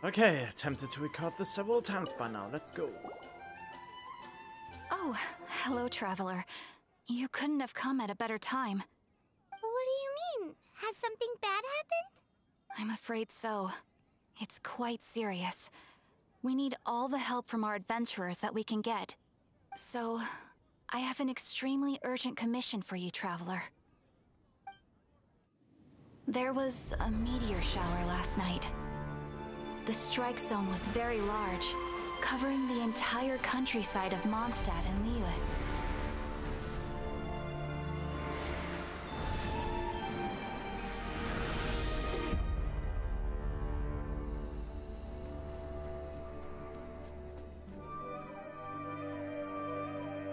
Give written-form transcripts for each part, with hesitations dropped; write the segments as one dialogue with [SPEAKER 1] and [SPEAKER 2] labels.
[SPEAKER 1] Okay, attempted to record this several times by now. Let's go.
[SPEAKER 2] Oh, hello, traveler. You couldn't have come at a better time.
[SPEAKER 3] What do you mean? Has something bad happened?
[SPEAKER 2] I'm afraid so. It's quite serious. We need all the help from our adventurers that we can get. So, I have an extremely urgent commission for you, traveler. There was a meteor shower last night. The strike zone was very large, covering the entire countryside of Mondstadt and Liyue.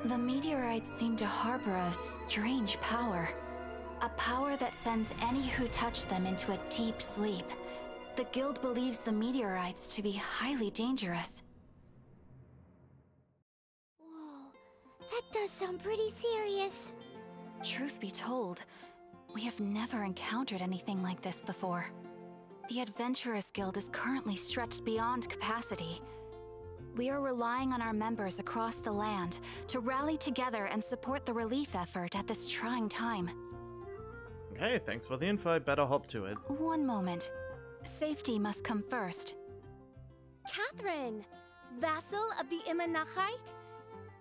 [SPEAKER 2] The meteorites seem to harbor a strange power. A power that sends any who touch them into a deep sleep. The guild believes the meteorites to be highly dangerous.
[SPEAKER 3] Whoa, that does sound pretty serious.
[SPEAKER 2] Truth be told, we have never encountered anything like this before. The Adventurers Guild is currently stretched beyond capacity. We are relying on our members across the land to rally together and support the relief effort at this trying time.
[SPEAKER 1] Okay, thanks for the info. I better hop to it.
[SPEAKER 2] One moment. Safety must come first.
[SPEAKER 3] Catherine, vassal of the Imanachai?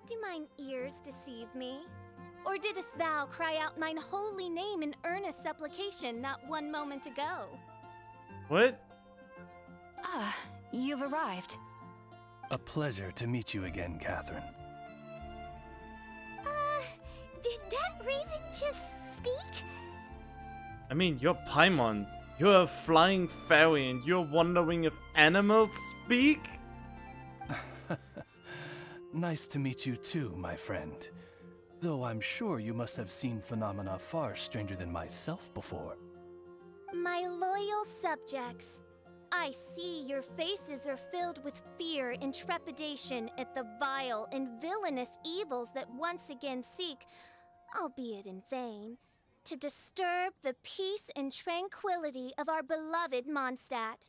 [SPEAKER 3] Do mine ears deceive me? Or didst thou cry out mine holy name in earnest supplication not one moment ago?
[SPEAKER 1] What?
[SPEAKER 2] Ah, you've arrived.
[SPEAKER 4] A pleasure to meet you again, Catherine.
[SPEAKER 3] Did that raven just speak?
[SPEAKER 1] I mean, you're Paimon. You're a flying fairy and you're wondering if animals speak?
[SPEAKER 4] Nice to meet you too, my friend. Though I'm sure you must have seen phenomena far stranger than myself before.
[SPEAKER 3] My loyal subjects, I see your faces are filled with fear and trepidation at the vile and villainous evils that once again seek, albeit in vain, to disturb the peace and tranquility of our beloved Mondstadt.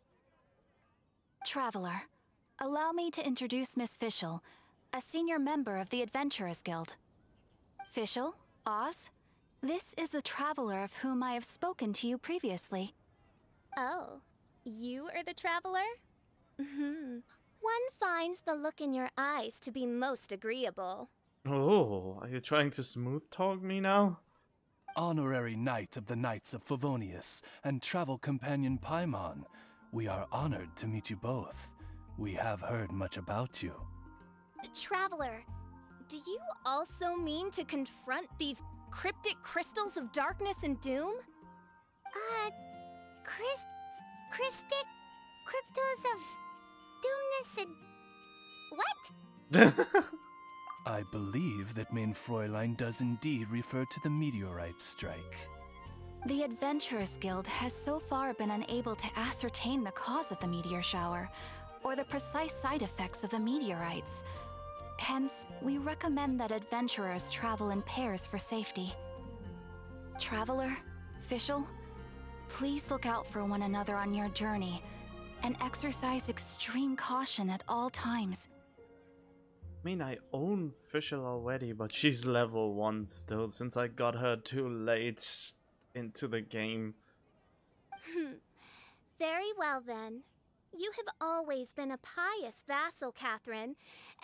[SPEAKER 2] Traveler, allow me to introduce Miss Fischl, a senior member of the Adventurers Guild. Fischl, Oz, this is the traveler of whom I have spoken to you previously.
[SPEAKER 3] Oh, you are the traveler? One finds the look in your eyes to be most agreeable.
[SPEAKER 1] Oh, are you trying to smooth talk me now?
[SPEAKER 4] Honorary Knight of the Knights of Favonius and travel companion Paimon, we are honored to meet you both. We have heard much about you.
[SPEAKER 3] Traveler, do you also mean to confront these cryptic crystals of darkness and doom? Cryptic cryptos of doomness and... what?
[SPEAKER 4] I believe that Main Fräulein does indeed refer to the meteorite strike.
[SPEAKER 2] The Adventurers Guild has so far been unable to ascertain the cause of the meteor shower, or the precise side effects of the meteorites. Hence, we recommend that adventurers travel in pairs for safety. Traveler, Fischl, please look out for one another on your journey, and exercise extreme caution at all times.
[SPEAKER 1] I mean, I own Fischl already, but she's level 1 still, since I got her too late into the game.
[SPEAKER 3] Very well then. You have always been a pious vassal, Catherine,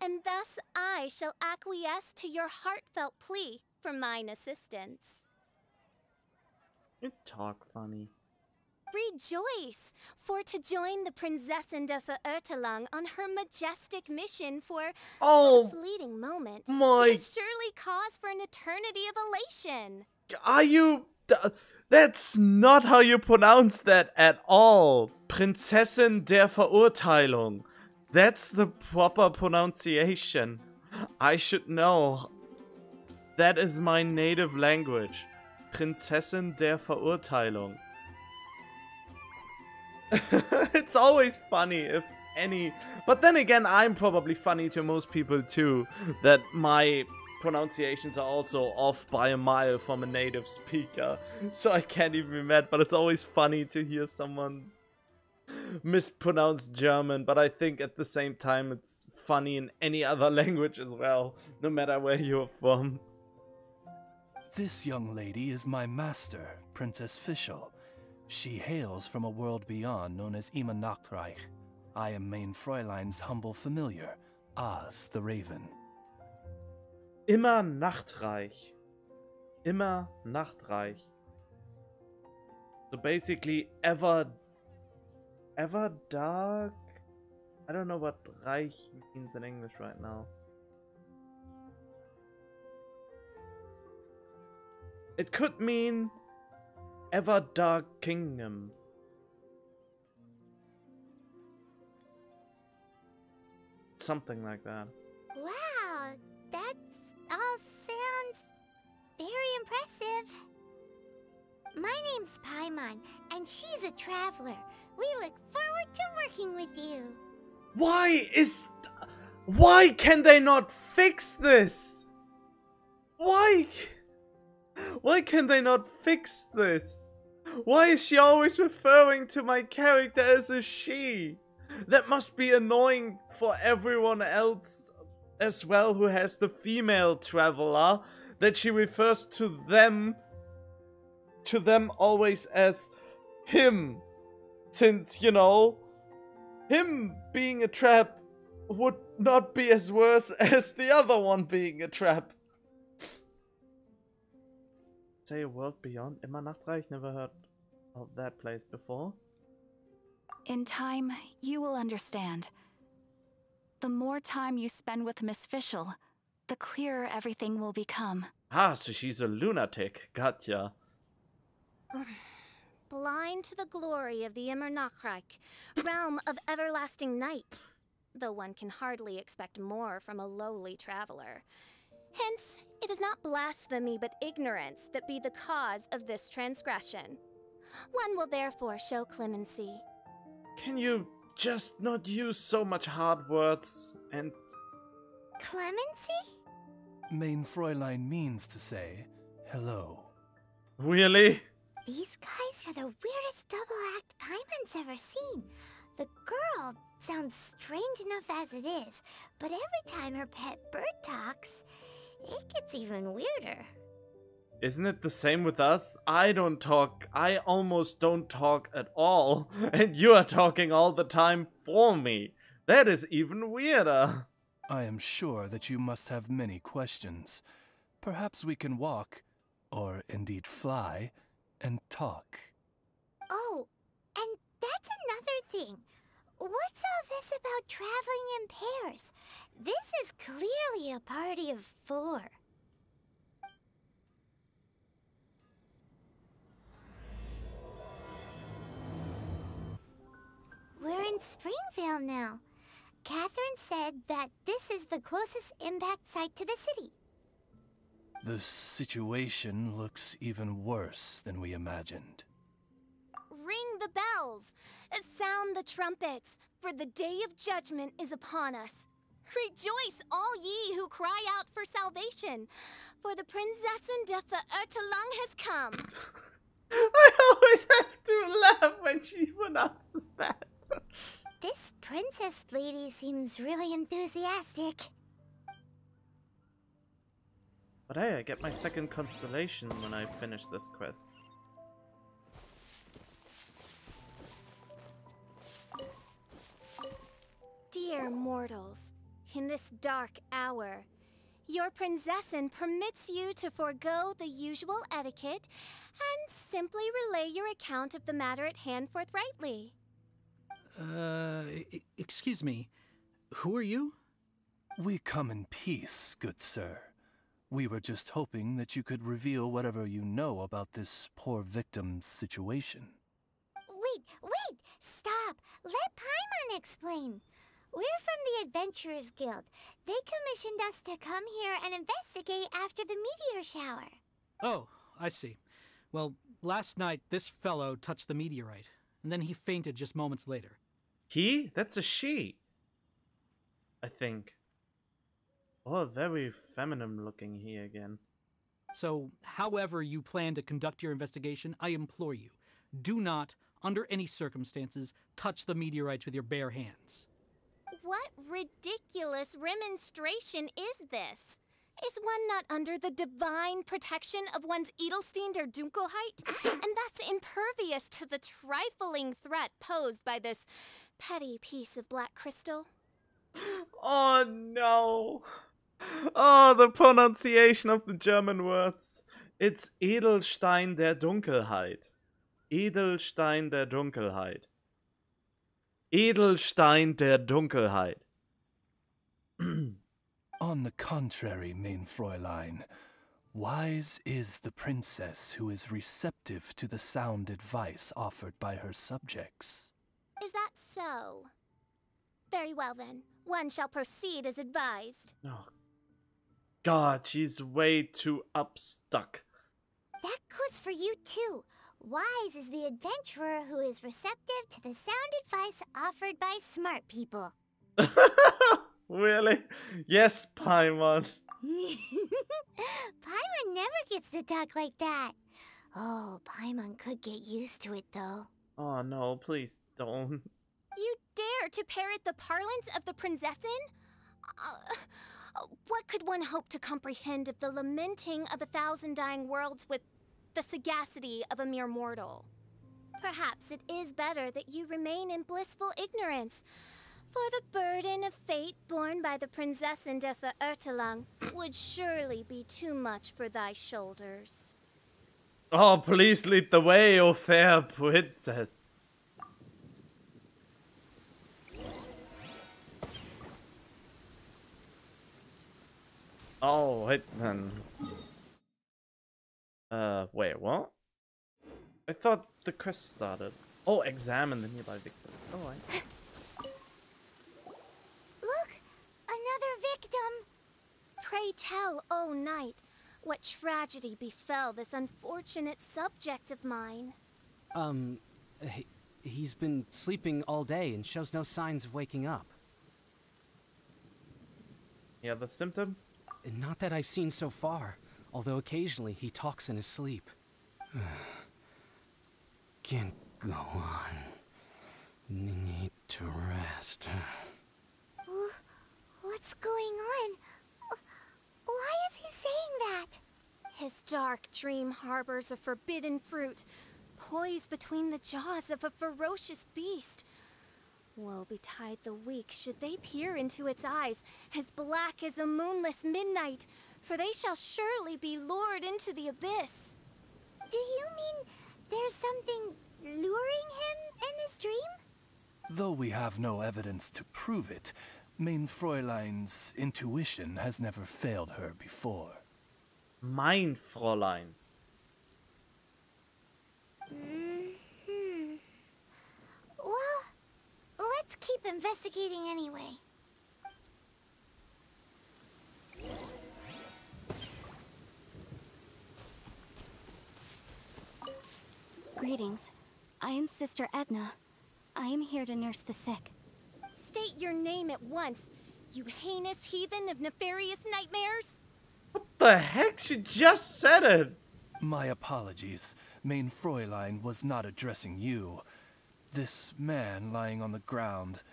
[SPEAKER 3] and thus I shall acquiesce to your heartfelt plea for mine assistance.
[SPEAKER 1] You talk funny.
[SPEAKER 3] Rejoice, for to join the Prinzessin de Verurteilung on her majestic mission for a fleeting moment is surely cause for an eternity of elation.
[SPEAKER 1] Are you... That's not how you pronounce that at all. Prinzessin der Verurteilung. That's the proper pronunciation. I should know. That is my native language. Prinzessin der Verurteilung. It's always funny if any... But then again, I'm probably funny to most people too. That my pronunciations are also off by a mile from a native speaker. So I can't even be mad, but it's always funny to hear someone mispronounced German, but I think at the same time it's funny in any other language as well, no matter where you're from.
[SPEAKER 4] This young lady is my master, Princess Fischl. She hails from a world beyond known as Ima Nachtreich. I am Mein Fräulein's humble familiar, Oz the Raven.
[SPEAKER 1] Immer Nachtreich. Immer Nachtreich. So basically, ever dark? I don't know what Reich means in English right now. It could mean ever dark kingdom. Something like that.
[SPEAKER 3] Wow, that all sounds very impressive. My name's Paimon, and she's a traveler. We look forward to working with you.
[SPEAKER 1] Why can they not fix this? Why can they not fix this? Why is she always referring to my character as a she? That must be annoying for everyone else as well who has the female traveler, that she refers to them always as him. Since, you know, him being a trap would not be as worse as the other one being a trap. Say a world beyond Immer Nachtreich? Never heard of that place before.
[SPEAKER 2] In time, you will understand. The more time you spend with Miss Fischl, the clearer everything will become.
[SPEAKER 1] Ah, so she's a lunatic. Gotcha.
[SPEAKER 3] Blind to the glory of the Immer Nachtreich, realm of everlasting night. Though one can hardly expect more from a lowly traveler. Hence, it is not blasphemy but ignorance that be the cause of this transgression. One will therefore show clemency.
[SPEAKER 1] Can you just not use so much hard words and...
[SPEAKER 3] Clemency?
[SPEAKER 4] Mein Fräulein means to say hello.
[SPEAKER 1] Really?
[SPEAKER 3] These guys are the weirdest double act Paimon's ever seen. The girl sounds strange enough as it is, but every time her pet bird talks, it gets even weirder.
[SPEAKER 1] Isn't it the same with us? I don't talk. I almost don't talk at all. And you are talking all the time for me. That is even weirder.
[SPEAKER 4] I am sure that you must have many questions. Perhaps we can walk, or indeed fly, and talk.
[SPEAKER 3] Oh, and that's another thing. What's all this about traveling in pairs? This is clearly a party of 4. We're in Springvale now. Catherine said that this is the closest impact site to the city.
[SPEAKER 4] The situation looks even worse than we imagined.
[SPEAKER 3] Ring the bells! Sound the trumpets! For the day of judgment is upon us. Rejoice, all ye who cry out for salvation, for the Prinzessin de Verurteilung has come.
[SPEAKER 1] I always have to laugh when she pronounces that.
[SPEAKER 3] This princess lady seems really enthusiastic.
[SPEAKER 1] But hey, I get my second constellation when I finish this quest.
[SPEAKER 3] Dear mortals, in this dark hour, your Prinzessin permits you to forego the usual etiquette and simply relay your account of the matter at hand forthrightly.
[SPEAKER 5] Excuse me. Who are you?
[SPEAKER 4] We come in peace, good sir. We were just hoping that you could reveal whatever you know about this poor victim's situation.
[SPEAKER 3] Wait! Stop! Let Paimon explain. We're from the Adventurers Guild. They commissioned us to come here and investigate after the meteor shower.
[SPEAKER 5] Oh, I see. Well, last night this fellow touched the meteorite, and then he fainted just moments later.
[SPEAKER 1] He? That's a she. I think. Oh, very feminine looking he again.
[SPEAKER 5] So, however you plan to conduct your investigation, I implore you, do not, under any circumstances, touch the meteorites with your bare hands.
[SPEAKER 3] What ridiculous remonstration is this? Is one not under the divine protection of one's Edelstein der Dunkelheit, and thus impervious to the trifling threat posed by this petty piece of black crystal?
[SPEAKER 1] Oh no! Oh, the pronunciation of the German words. It's Edelstein der Dunkelheit. Edelstein der Dunkelheit. Edelstein der Dunkelheit.
[SPEAKER 4] On the contrary, mein Fräulein, wise is the princess who is receptive to the sound advice offered by her subjects.
[SPEAKER 3] Is that so? Very well then, one shall proceed as advised.
[SPEAKER 1] Oh, God, she's way too upstuck.
[SPEAKER 6] That goes for you too. Wise is the adventurer who is receptive to the sound advice offered by smart people.
[SPEAKER 1] Really? Yes, Paimon.
[SPEAKER 6] Paimon never gets to talk like that. Oh, Paimon could get used to it though.
[SPEAKER 1] Oh no, please don't.
[SPEAKER 3] You dare to parrot the parlance of the Prinzessin? What could one hope to comprehend of the lamenting of 1,000 dying worlds with the sagacity of a mere mortal? Perhaps it is better that you remain in blissful ignorance, for the burden of fate borne by the Prinzessin der Verurteilung would surely be too much for thy shoulders.
[SPEAKER 1] Oh, please lead the way, O fair princess. Oh, wait then. Wait, what? I thought the quest started. Oh, examine the nearby victim. Oh, right.
[SPEAKER 6] Look! Another victim!
[SPEAKER 3] Pray tell, O knight, what tragedy befell this unfortunate subject of mine?
[SPEAKER 7] He's been sleeping all day and shows no signs of waking up.
[SPEAKER 1] Yeah, the symptoms?
[SPEAKER 7] Not that I've seen so far, although occasionally he talks in his sleep. Can't go on. Need to rest.
[SPEAKER 6] What's going on? Why is he saying that?
[SPEAKER 3] His dark dream harbors a forbidden fruit, poised between the jaws of a ferocious beast. Woe betide the weak should they peer into its eyes, as black as a moonless midnight, for they shall surely be lured into the abyss.
[SPEAKER 6] Do you mean there's something luring him in his dream?
[SPEAKER 4] Though we have no evidence to prove it, mein Fräulein's intuition has never failed her before.
[SPEAKER 1] Mein Fräuleins.
[SPEAKER 6] Well, let's keep investigating anyway.
[SPEAKER 2] Greetings. I am Sister Edna. I am here to nurse the sick.
[SPEAKER 3] State your name at once, you heinous heathen of nefarious nightmares!
[SPEAKER 1] What the heck? She just said it!
[SPEAKER 4] My apologies. Mein Fräulein was not addressing you. This man lying on the ground,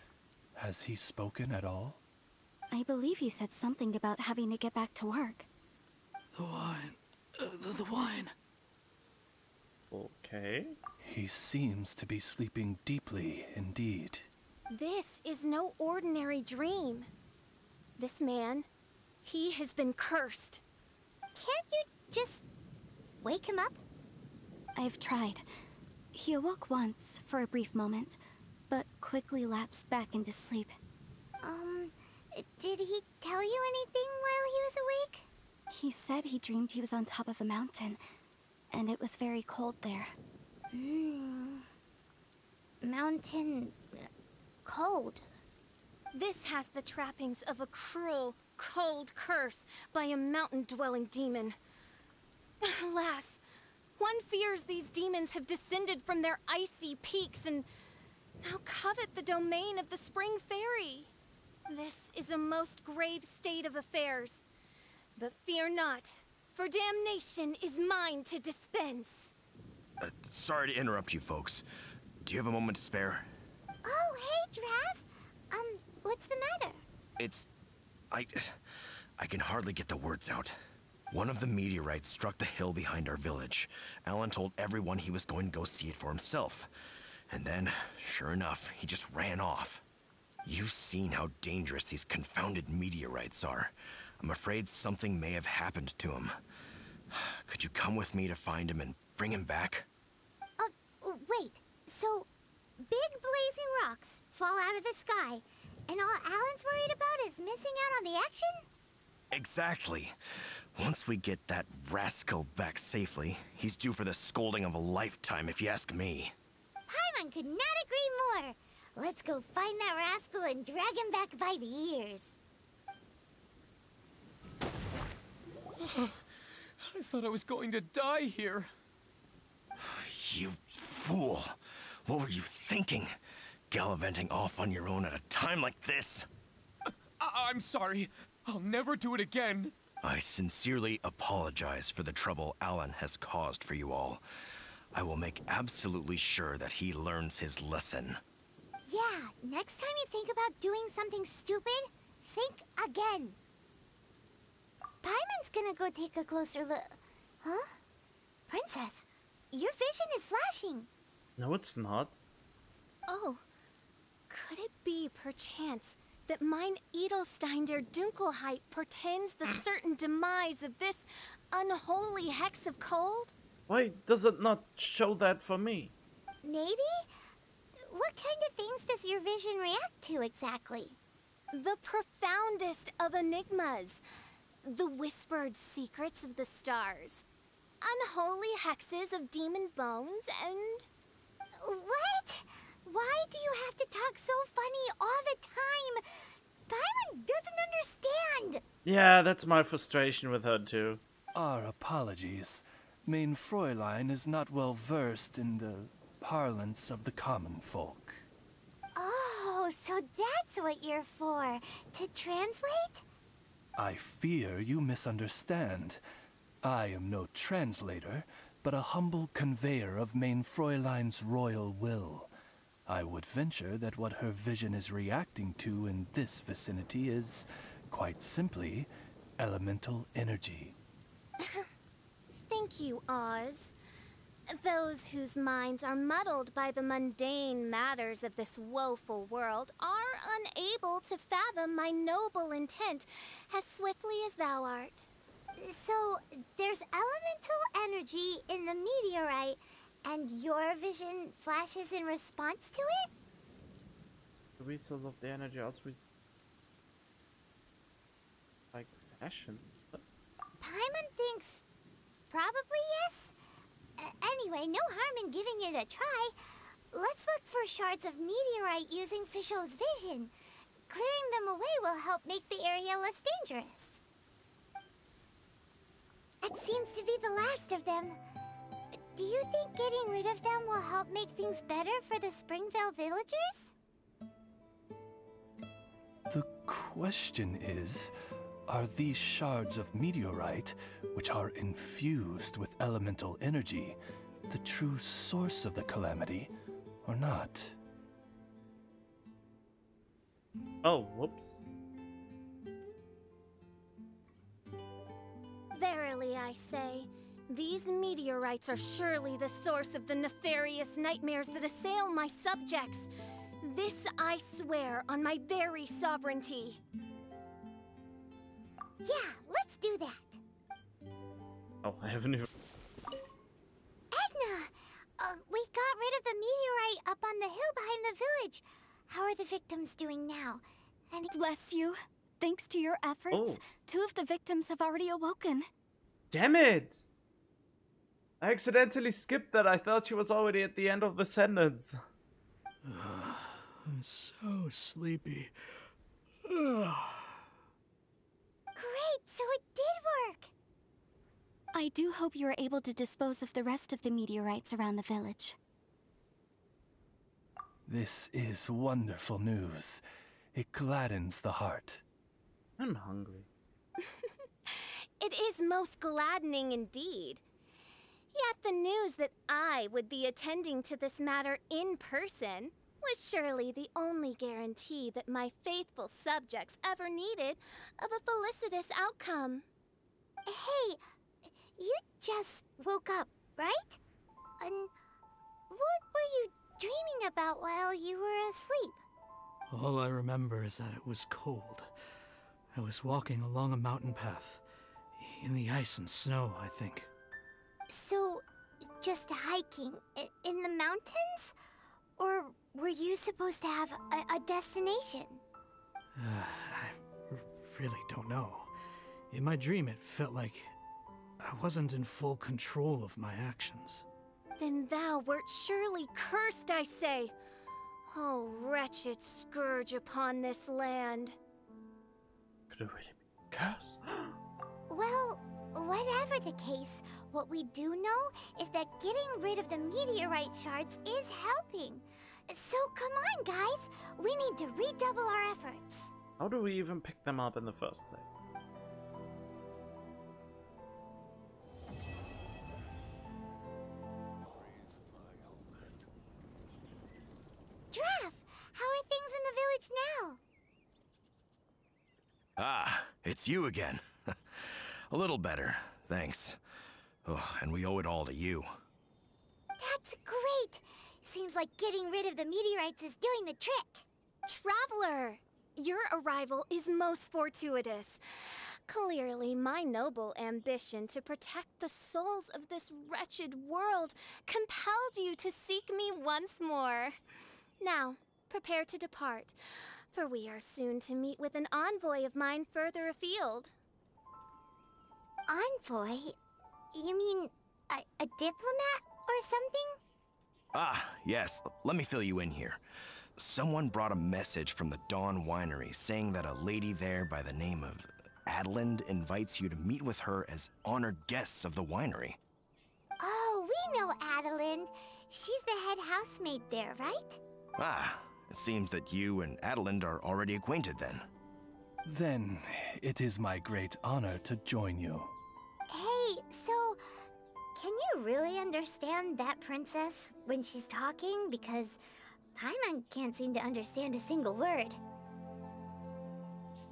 [SPEAKER 4] has he spoken at all?
[SPEAKER 2] I believe he said something about having to get back to work.
[SPEAKER 5] The wine. The wine.
[SPEAKER 1] Okay.
[SPEAKER 4] He seems to be sleeping deeply indeed.
[SPEAKER 3] This is no ordinary dream. This man, he has been cursed.
[SPEAKER 6] Can't you just wake him up?
[SPEAKER 2] I've tried. He awoke once for a brief moment, but quickly lapsed back into sleep.
[SPEAKER 6] Did he tell you anything while he was awake?
[SPEAKER 2] He said he dreamed he was on top of a mountain, and it was very cold there.
[SPEAKER 6] Mountain... cold.
[SPEAKER 3] This has the trappings of a cruel, cold curse by a mountain-dwelling demon. Alas, one fears these demons have descended from their icy peaks and now covet the domain of the Spring Fairy. This is a most grave state of affairs. But fear not, for damnation is mine to dispense.
[SPEAKER 8] Sorry to interrupt you folks. Do you have a moment to spare?
[SPEAKER 6] Oh, hey, Drav. What's the matter?
[SPEAKER 8] I can hardly get the words out. One of the meteorites struck the hill behind our village. Alan told everyone he was going to go see it for himself. And then, sure enough, he just ran off. You've seen how dangerous these confounded meteorites are. I'm afraid something may have happened to him. Could you come with me to find him and bring him back?
[SPEAKER 6] Wait. So, big blazing rocks fall out of the sky, and all Alan's worried about is missing out on the action?
[SPEAKER 8] Exactly. Once we get that rascal back safely, he's due for the scolding of a lifetime, if you ask me.
[SPEAKER 6] Paimon could not agree more. Let's go find that rascal and drag him back by the ears.
[SPEAKER 4] I thought I was going to die here.
[SPEAKER 8] You fool! What were you thinking? Gallivanting off on your own at a time like this?
[SPEAKER 4] I'm sorry. I'll never do it again.
[SPEAKER 8] I sincerely apologize for the trouble Alan has caused for you all. I will make absolutely sure that he learns his lesson.
[SPEAKER 6] Yeah, next time you think about doing something stupid, think again. Paimon's gonna go take a closer look. Huh? Princess, your vision is flashing.
[SPEAKER 1] No, it's not.
[SPEAKER 3] Oh, could it be, perchance, that mine Edelstein der Dunkelheit portends the certain demise of this unholy hex of cold?
[SPEAKER 1] Why does it not show that for me?
[SPEAKER 6] Maybe? What kind of things does your vision react to exactly?
[SPEAKER 3] The profoundest of enigmas. The whispered secrets of the stars. Unholy hexes of demon bones and...
[SPEAKER 6] What? Why do you have to talk so funny all the time? Paimon doesn't understand.
[SPEAKER 1] Yeah, that's my frustration with her too.
[SPEAKER 4] Our apologies. Mein Fräulein is not well versed in the parlance of the common folk.
[SPEAKER 6] Oh, so that's what you're for. To translate?
[SPEAKER 4] I fear you misunderstand. I am no translator, but a humble conveyor of Mein Fräulein's royal will. I would venture that what her vision is reacting to in this vicinity is, quite simply, elemental energy.
[SPEAKER 3] Thank you, Oz. Those whose minds are muddled by the mundane matters of this woeful world are unable to fathom my noble intent as swiftly as thou art.
[SPEAKER 6] So, there's elemental energy in the meteorite, and your vision flashes in response to it?
[SPEAKER 1] The resource of the energy also like fashion.
[SPEAKER 6] Paimon thinks probably yes. Anyway, no harm in giving it a try. Let's look for shards of meteorite using Fischl's vision. Clearing them away will help make the area less dangerous. It seems to be the last of them. Do you think getting rid of them will help make things better for the Springvale villagers?
[SPEAKER 4] The question is, are these shards of meteorite, which are infused with elemental energy, the true source of the calamity, or not?
[SPEAKER 1] Oh, whoops.
[SPEAKER 3] Verily, I say, these meteorites are surely the source of the nefarious nightmares that assail my subjects. This I swear on my very sovereignty.
[SPEAKER 6] Yeah, let's do that.
[SPEAKER 1] Oh, I haven't even...
[SPEAKER 6] Edna! We got rid of the meteorite up on the hill behind the village. How are the victims doing now? And
[SPEAKER 2] Bless you. Thanks to your efforts, 2 of the victims have already awoken.
[SPEAKER 1] Damn it! I accidentally skipped that. I thought she was already at the end of the sentence.
[SPEAKER 5] I'm so sleepy.
[SPEAKER 6] Great, so it did work!
[SPEAKER 2] I do hope you are able to dispose of the rest of the meteorites around the village.
[SPEAKER 4] This is wonderful news. It gladdens the heart.
[SPEAKER 1] I'm hungry.
[SPEAKER 3] It is most gladdening indeed. Yet the news that I would be attending to this matter in person was surely the only guarantee that my faithful subjects ever needed of a felicitous outcome.
[SPEAKER 6] Hey, you just woke up, right? And what were you dreaming about while you were asleep?
[SPEAKER 5] All I remember is that it was cold. I was walking along a mountain path. In the ice and snow, I think.
[SPEAKER 6] So, just hiking in the mountains? Or were you supposed to have a destination?
[SPEAKER 5] I really don't know. In my dream, it felt like I wasn't in full control of my actions.
[SPEAKER 3] Then thou wert surely cursed, I say. Oh, wretched scourge upon this land.
[SPEAKER 1] Could it really be cursed?
[SPEAKER 6] Well, whatever the case, what we do know is that getting rid of the meteorite shards is helping. So come on, guys. We need to redouble our efforts.
[SPEAKER 1] How do we even pick them up in the first place?
[SPEAKER 6] Giraffe, how are things in the village now?
[SPEAKER 8] Ah, it's you again. A little better, thanks. Oh, and we owe it all to you.
[SPEAKER 6] That's great. Seems like getting rid of the meteorites is doing the trick.
[SPEAKER 3] Traveler, your arrival is most fortuitous. Clearly, my noble ambition to protect the souls of this wretched world compelled you to seek me once more. Now, prepare to depart, for we are soon to meet with an envoy of mine further afield.
[SPEAKER 6] Envoy? You mean a diplomat or something?
[SPEAKER 8] Ah, yes. Let me fill you in here. Someone brought a message from the Dawn Winery saying that a lady there by the name of Adelind invites you to meet with her as honored guests of the winery.
[SPEAKER 6] Oh, we know Adelind. She's the head housemaid there, right?
[SPEAKER 8] Ah, it seems that you and Adelind are already acquainted then.
[SPEAKER 4] Then it is my great honor to join you.
[SPEAKER 6] Hey, so can you really understand that princess when she's talking? Because Paimon can't seem to understand a single word.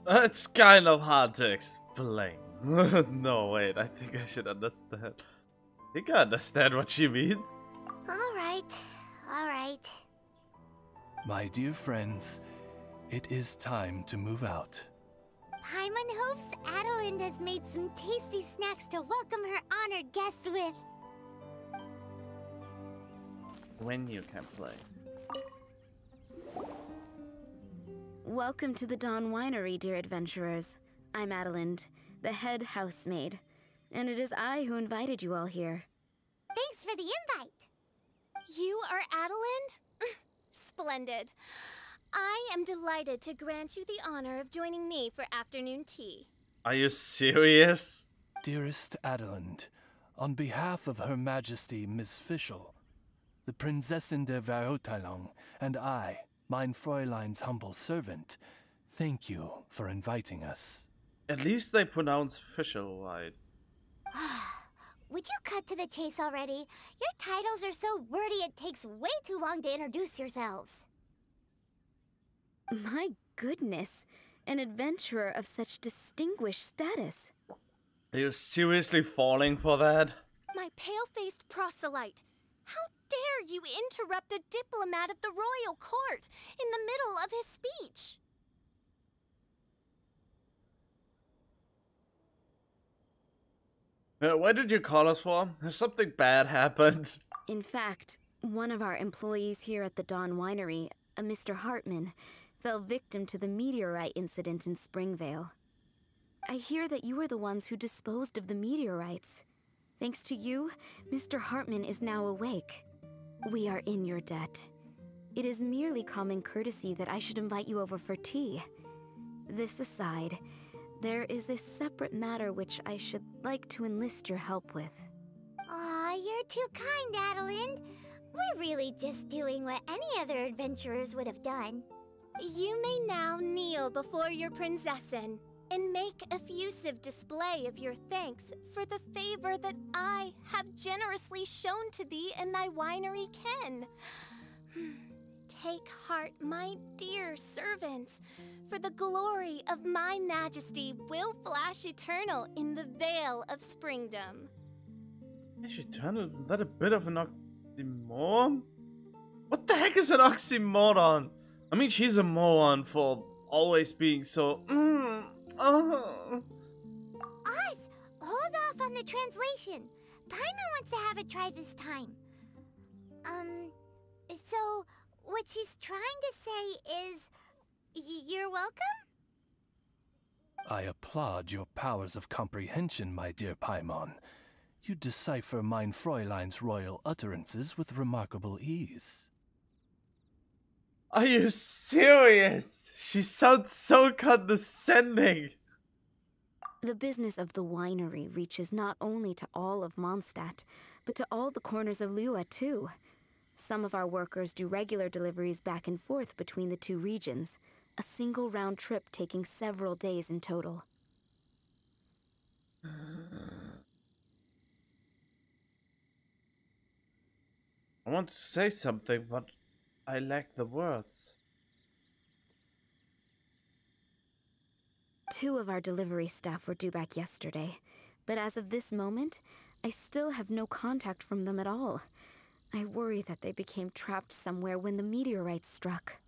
[SPEAKER 1] It's kind of hard to explain. No, wait, I think I should understand. I think I understand what she means.
[SPEAKER 6] Alright, alright.
[SPEAKER 4] My dear friends, it is time to move out.
[SPEAKER 6] Paimon hopes Adelind has made some tasty snacks to welcome her honored guests with.
[SPEAKER 1] When you can play.
[SPEAKER 9] Welcome to the Dawn Winery, dear adventurers. I'm Adelind, the head housemaid, and it is I who invited you all here.
[SPEAKER 6] Thanks for the invite.
[SPEAKER 3] You are Adelind? Splendid. I am delighted to grant you the honor of joining me for afternoon tea.
[SPEAKER 1] Are you serious?
[SPEAKER 4] Dearest Adelind, on behalf of Her Majesty Miss Fischl, the Prinzessin der Verurteilung, and I, mein Fräulein's humble servant, thank you for inviting us.
[SPEAKER 1] At least they pronounce Fischl right.
[SPEAKER 6] Would you cut to the chase already? Your titles are so wordy it takes way too long to introduce yourselves.
[SPEAKER 9] My goodness, an adventurer of such distinguished status.
[SPEAKER 1] Are you seriously falling for that?
[SPEAKER 3] My pale-faced proselyte. How dare you interrupt a diplomat of the royal court in the middle of his speech?
[SPEAKER 1] What did you call us for? Has something bad happened?
[SPEAKER 9] In fact, one of our employees here at the Dawn Winery, a Mr. Hartman, fell victim to the meteorite incident in Springvale. I hear that you were the ones who disposed of the meteorites. Thanks to you, Mr. Hartman is now awake. We are in your debt. It is merely common courtesy that I should invite you over for tea. This aside, there is a separate matter which I should like to enlist your help with.
[SPEAKER 6] Aw, you're too kind, Adelind. We're really just doing what any other adventurers would have done.
[SPEAKER 3] You may now kneel before your princessin. and make effusive display of your thanks for the favor that I have generously shown to thee in thy winery ken. Take heart, my dear servants, for the glory of my majesty will flash eternal in the Vale of Springdom.
[SPEAKER 1] Flash eternal? Isn't that a bit of an oxymoron? What the heck is an oxymoron? I mean, she's a moron for always being so...
[SPEAKER 6] Oz, hold off on the translation. Paimon wants to have a try this time. So what she's trying to say is, you're welcome?
[SPEAKER 4] I applaud your powers of comprehension, my dear Paimon. You decipher mein Fräulein's royal utterances with remarkable ease.
[SPEAKER 1] Are you serious? She sounds so condescending.
[SPEAKER 9] The business of the winery reaches not only to all of Mondstadt, but to all the corners of Lua, too. Some of our workers do regular deliveries back and forth between the two regions, a single round trip taking several days in total.
[SPEAKER 1] I want to say something, but I lack the words.
[SPEAKER 9] 2 of our delivery staff were due back yesterday, but as of this moment, I still have no contact from them at all. I worry that they became trapped somewhere when the meteorite struck.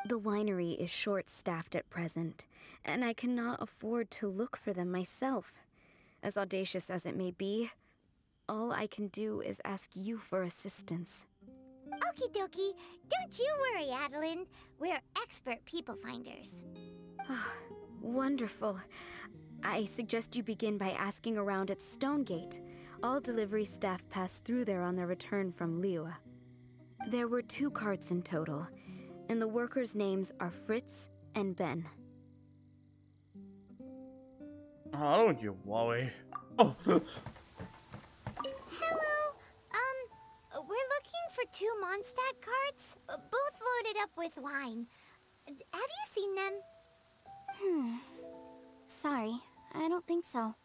[SPEAKER 9] The winery is short-staffed at present, and I cannot afford to look for them myself. As audacious as it may be, all I can do is ask you for assistance.
[SPEAKER 6] Okie dokie. Don't you worry, Adeline. We're expert people finders.
[SPEAKER 9] Wonderful. I suggest you begin by asking around at Stonegate. All delivery staff pass through there on their return from Liyue. There were 2 carts in total, and the workers' names are Fritz and Ben.
[SPEAKER 1] Oh, don't you worry. Oh.
[SPEAKER 6] Hello. We're looking for 2 Mondstadt carts, both loaded up with wine. Have you seen them?
[SPEAKER 2] Sorry, I don't think so.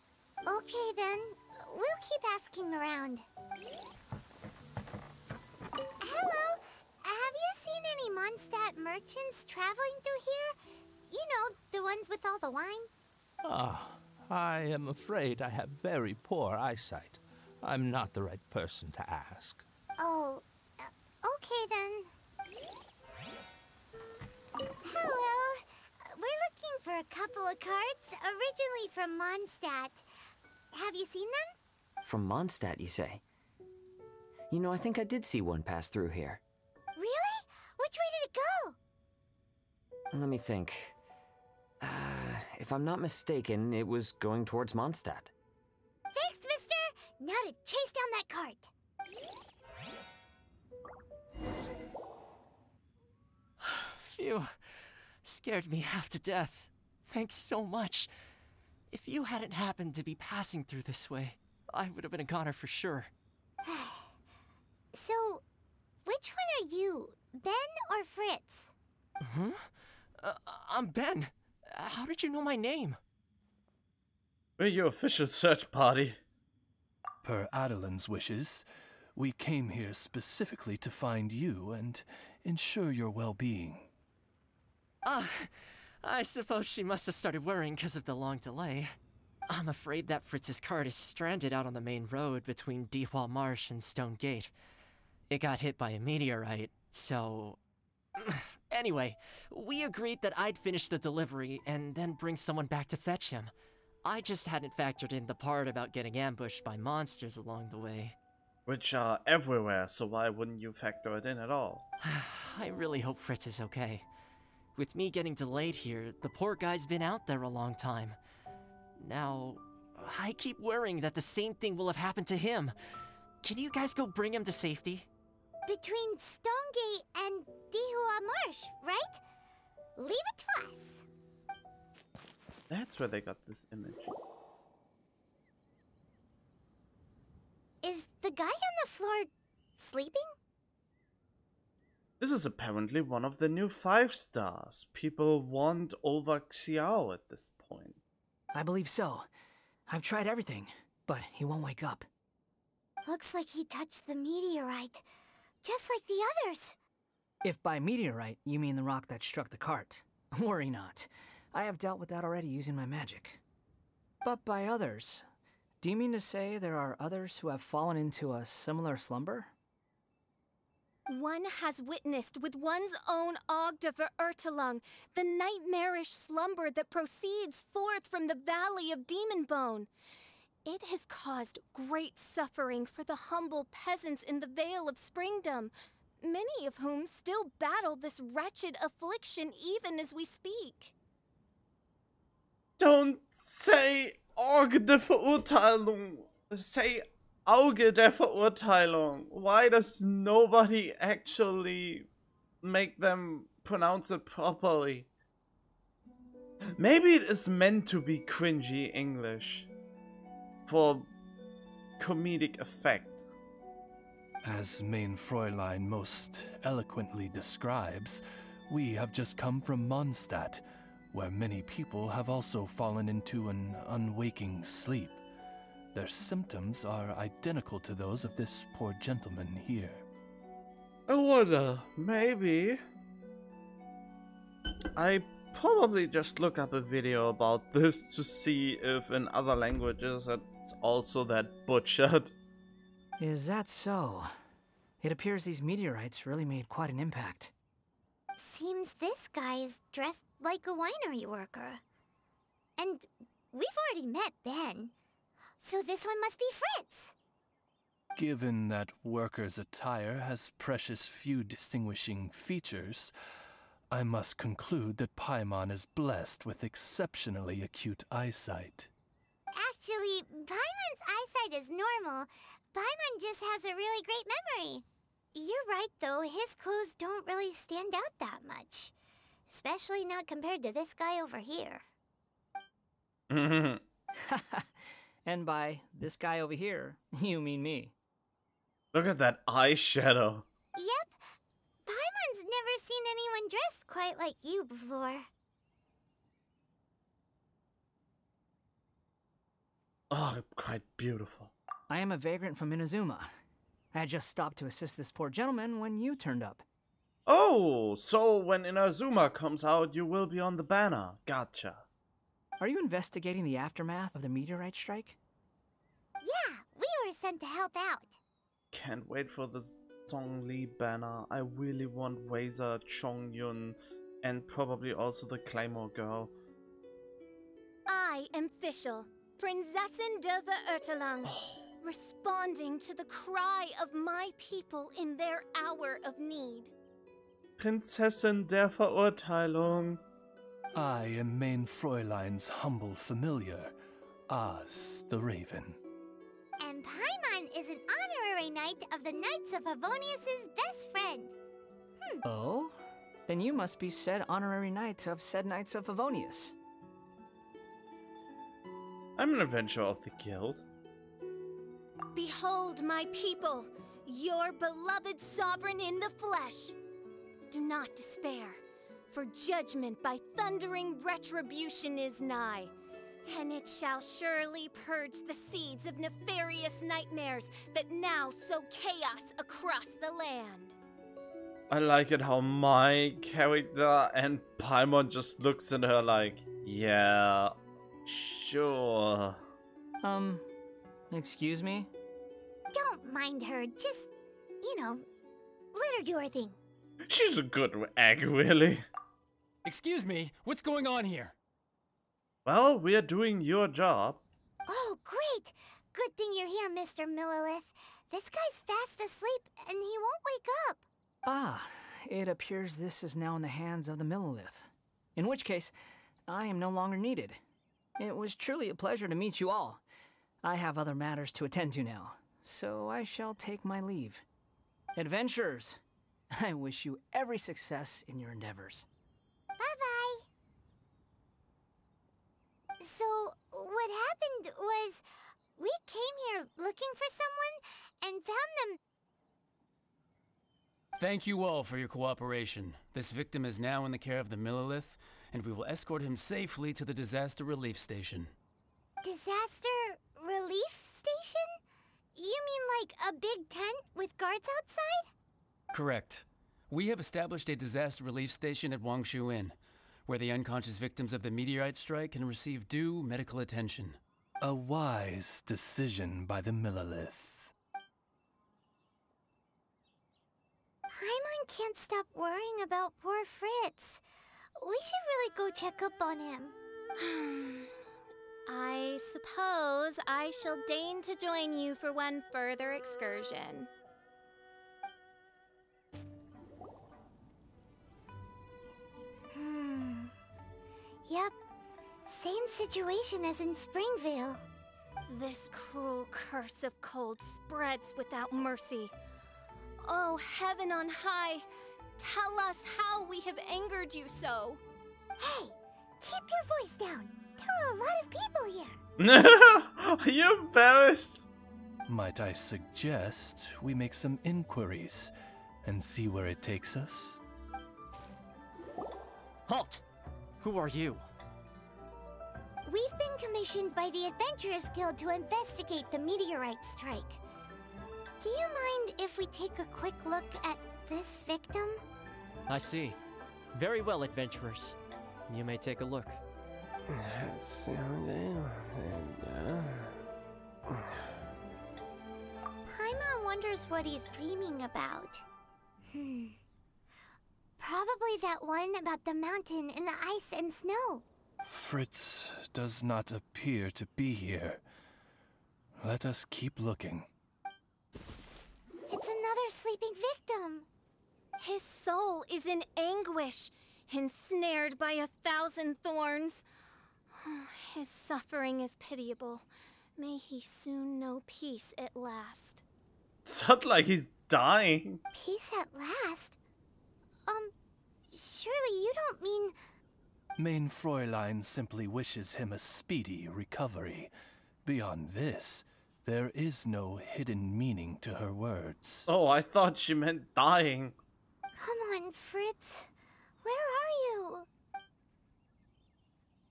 [SPEAKER 6] Okay then. We'll keep asking around. Hello. Have you seen any Mondstadt merchants traveling through here? You know, the ones with all the wine?
[SPEAKER 10] Ah, I am afraid I have very poor eyesight. I'm not the right person to ask.
[SPEAKER 6] Oh, okay then. Hello. We're looking for a couple of carts, originally from Mondstadt. Have you seen them?
[SPEAKER 11] From Mondstadt, you say? You know, I think I did see one pass through here.
[SPEAKER 6] Really? Which way did it go?
[SPEAKER 11] Let me think. If I'm not mistaken, it was going towards Mondstadt.
[SPEAKER 6] Thanks, mister! Now to chase down that cart.
[SPEAKER 7] Phew. Scared me half to death. Thanks so much. If you hadn't happened to be passing through this way, I would have been a goner for sure.
[SPEAKER 6] So, which one are you? Ben or Fritz?
[SPEAKER 7] I'm Ben. How did you know my name?
[SPEAKER 1] We're your official search party.
[SPEAKER 4] Per Adeline's wishes, we came here specifically to find you and ensure your well-being.
[SPEAKER 7] I suppose she must have started worrying because of the long delay. I'm afraid that Fritz's cart is stranded out on the main road between Dihua Marsh and Stone Gate. It got hit by a meteorite, so... Anyway, we agreed that I'd finish the delivery and then bring someone back to fetch him. I just hadn't factored in the part about getting ambushed by monsters along the way.
[SPEAKER 1] Which are everywhere, so why wouldn't you factor it in at all?
[SPEAKER 7] I really hope Fritz is okay. With me getting delayed here, the poor guy's been out there a long time. Now, I keep worrying that the same thing will have happened to him. Can you guys go bring him to safety?
[SPEAKER 6] Between Stonegate and Dihua Marsh, right? Leave it to us.
[SPEAKER 1] That's where they got this image.
[SPEAKER 6] Is the guy on the floor sleeping?
[SPEAKER 1] This is apparently one of the new 5 stars. People want over Xiao at this point.
[SPEAKER 5] I believe so. I've tried everything, but he won't wake up.
[SPEAKER 6] Looks like he touched the meteorite, just like the others.
[SPEAKER 5] If by meteorite you mean the rock that struck the cart, worry not. I have dealt with that already using my magic. But by others, do you mean to say there are others who have fallen into a similar slumber?
[SPEAKER 3] One has witnessed with one's own Ogda Verurtelung the nightmarish slumber that proceeds forth from the valley of T.bone. It has caused great suffering for the humble peasants in the Vale of Springdom, many of whom still battle this wretched affliction even as we speak.
[SPEAKER 1] Don't say Auge der Verurteilung. Say Auge der Verurteilung. Why does nobody actually make them pronounce it properly? Maybe it is meant to be cringy English for comedic effect.
[SPEAKER 4] As Main Fräulein most eloquently describes, we have just come from Mondstadt, where many people have also fallen into an unwaking sleep. Their symptoms are identical to those of this poor gentleman here.
[SPEAKER 1] I wonder, maybe I probably just look up a video about this to see if in other languages it's also that butchered.
[SPEAKER 5] Is that so? It appears these meteorites really made quite an impact.
[SPEAKER 6] Seems this guy is dressed like a winery worker. And we've already met Ben, so this one must be Fritz.
[SPEAKER 4] Given that worker's attire has precious few distinguishing features, I must conclude that Paimon is blessed with exceptionally acute eyesight.
[SPEAKER 6] Actually, Paimon's eyesight is normal. Paimon just has a really great memory. You're right, though. His clothes don't really stand out that much. Especially not compared to this guy over here.
[SPEAKER 5] And by this guy over here, you mean me.
[SPEAKER 1] Look at that eyeshadow.
[SPEAKER 6] Yep. Paimon's never seen anyone dressed quite like you before.
[SPEAKER 1] Oh, quite beautiful.
[SPEAKER 5] I am a vagrant from Inazuma. I had just stopped to assist this poor gentleman when you turned up.
[SPEAKER 1] Oh, so when Inazuma comes out, you will be on the banner. Gotcha.
[SPEAKER 5] Are you investigating the aftermath of the meteorite strike?
[SPEAKER 6] Yeah, we were sent to help out.
[SPEAKER 1] Can't wait for the Zhongli banner. I really want Weiser, Chongyun, and probably also the Claymore girl.
[SPEAKER 3] I am Fischl, Prinzessin der Verurtelung, responding to the cry of my people in their hour of need.
[SPEAKER 1] Prinzessin der Verurteilung.
[SPEAKER 4] I am Main Fräulein's humble familiar, Oz the Raven.
[SPEAKER 6] And Paimon is an honorary knight of the Knights of Favonius' best friend.
[SPEAKER 5] Oh? Then you must be said honorary knight of said Knights of Favonius.
[SPEAKER 1] I'm an adventurer of the guild.
[SPEAKER 3] Behold my people, your beloved sovereign in the flesh. Do not despair, for judgment by thundering retribution is nigh, and it shall surely purge the seeds of nefarious nightmares that now sow chaos across the land.
[SPEAKER 1] I like it how my character and Paimon just looks at her like, yeah, sure.
[SPEAKER 5] Excuse me?
[SPEAKER 6] Don't mind her, just, let her do her thing.
[SPEAKER 1] She's a good egg, really.
[SPEAKER 12] Excuse me, what's going on here?
[SPEAKER 1] Well, we are doing your job.
[SPEAKER 6] Oh, great! Good thing you're here, Mr. Millilith. This guy's fast asleep, and he won't wake up.
[SPEAKER 5] Ah, it appears this is now in the hands of the Millilith. In which case, I am no longer needed. It was truly a pleasure to meet you all. I have other matters to attend to now, so I shall take my leave. Adventurers, I wish you every success in your endeavors.
[SPEAKER 6] Bye-bye. So, what happened was, we came here looking for someone and found them.
[SPEAKER 12] Thank you all for your cooperation. This victim is now in the care of the Millilith, and we will escort him safely to the disaster relief station.
[SPEAKER 6] disaster relief station? You mean like a big tent with guards outside?
[SPEAKER 12] Correct. We have established a disaster relief station at Wangshu Inn, where the unconscious victims of the meteorite strike can receive due medical attention.
[SPEAKER 4] A wise decision by the Millilith.
[SPEAKER 6] Paimon can't stop worrying about poor Fritz. We should really go check up on him.
[SPEAKER 3] I suppose I shall deign to join you for one further excursion.
[SPEAKER 6] Yep, same situation as in Springvale.
[SPEAKER 3] This cruel curse of cold spreads without mercy. Oh, heaven on high, tell us how we have angered you so.
[SPEAKER 6] Hey, keep your voice down. There are a lot of people here.
[SPEAKER 1] Are you embarrassed?
[SPEAKER 4] Might I suggest we make some inquiries and see where it takes us?
[SPEAKER 7] Halt! Who are you?
[SPEAKER 6] We've been commissioned by the Adventurers Guild to investigate the meteorite strike. Do you mind if we take a quick look at this victim?
[SPEAKER 7] I see. Very well, adventurers. You may take a look.
[SPEAKER 6] Paimon wonders what he's dreaming about. Probably that one about the mountain and the ice and snow.
[SPEAKER 4] Fritz does not appear to be here. Let us keep looking.
[SPEAKER 6] It's another sleeping victim.
[SPEAKER 3] His soul is in anguish, ensnared by 1,000 thorns. His suffering is pitiable. May he soon know peace at last.
[SPEAKER 1] It's not like he's dying.
[SPEAKER 6] Peace at last? Surely you don't mean...
[SPEAKER 4] Mein Fräulein simply wishes him a speedy recovery. Beyond this, there is no hidden meaning to her words.
[SPEAKER 1] Oh, I thought she meant dying.
[SPEAKER 6] Come on, Fritz. Where are you?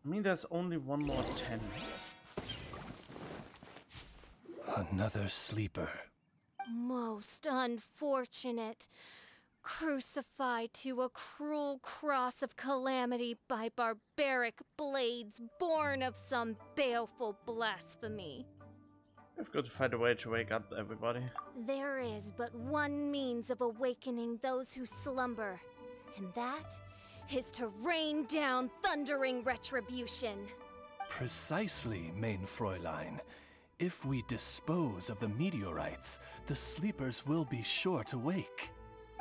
[SPEAKER 1] I mean, there's only one more 10.
[SPEAKER 4] Another sleeper.
[SPEAKER 3] Most unfortunate. Crucified to a cruel cross of calamity by barbaric blades born of some baleful blasphemy.
[SPEAKER 1] We've got to find a way to wake up everybody.
[SPEAKER 3] There is but one means of awakening those who slumber, and that is to rain down thundering retribution.
[SPEAKER 4] Precisely, Mein Fräulein. If we dispose of the meteorites, the sleepers will be sure to wake.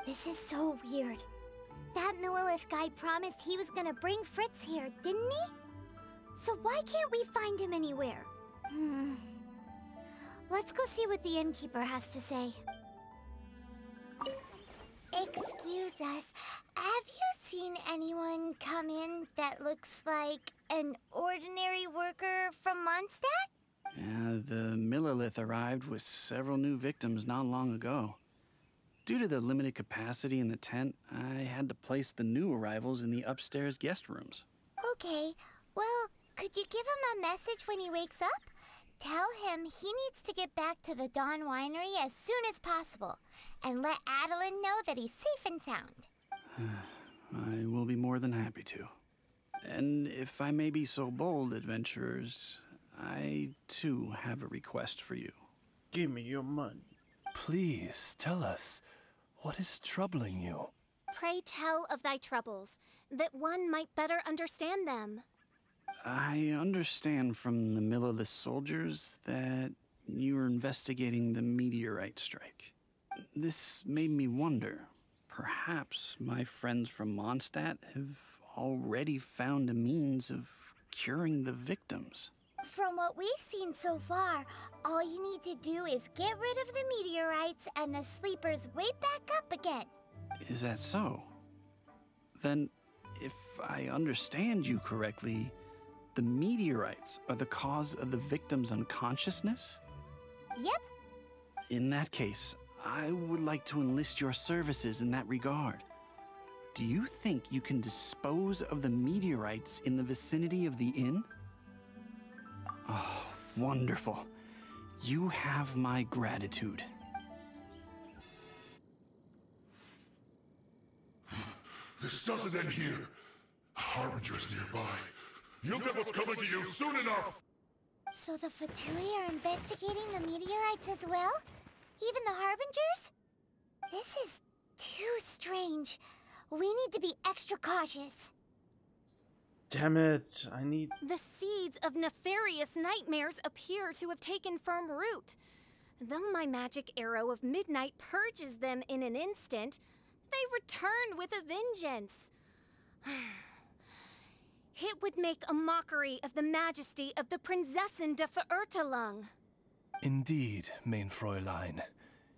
[SPEAKER 6] This is so weird. That Millilith guy promised he was gonna bring Fritz here, didn't he? So why can't we find him anywhere? Let's go see what the innkeeper has to say. Excuse us, have you seen anyone come in that looks like an ordinary worker from Mondstadt?
[SPEAKER 13] Yeah, the Millilith arrived with several new victims not long ago. Due to the limited capacity in the tent, I had to place the new arrivals in the upstairs guest rooms.
[SPEAKER 6] Okay, well, could you give him a message when he wakes up? Tell him he needs to get back to the Dawn Winery as soon as possible, and let Adeline know that he's safe and sound.
[SPEAKER 13] I will be more than happy to. And if I may be so bold, adventurers, I too have a request for you.
[SPEAKER 1] Give me your money.
[SPEAKER 4] Please tell us, what is troubling you?
[SPEAKER 3] Pray tell of thy troubles, that one might better understand them.
[SPEAKER 13] I understand from the Millilith soldiers that you are investigating the meteorite strike. This made me wonder, perhaps my friends from Mondstadt have already found a means of curing the victims.
[SPEAKER 6] From what we've seen so far, all you need to do is get rid of the meteorites and the sleepers wake back up again.
[SPEAKER 13] Is that so? Then, if I understand you correctly, the meteorites are the cause of the victim's unconsciousness?
[SPEAKER 6] Yep.
[SPEAKER 13] In that case, I would like to enlist your services in that regard. Do you think you can dispose of the meteorites in the vicinity of the inn? Oh, Wonderful. You have my gratitude.
[SPEAKER 14] This doesn't end here. Harbinger's nearby. You'll get what's coming to you soon enough!
[SPEAKER 6] So the Fatui are investigating the meteorites as well? Even the Harbingers? This is too strange. We need to be extra cautious.
[SPEAKER 1] Damn it, I need...
[SPEAKER 3] The seeds of nefarious nightmares appear to have taken firm root. Though my magic arrow of midnight purges them in an instant, they return with a vengeance. It would make a mockery of the majesty of the Prinzessin de Verurteilung.
[SPEAKER 4] Indeed, mein Fräulein.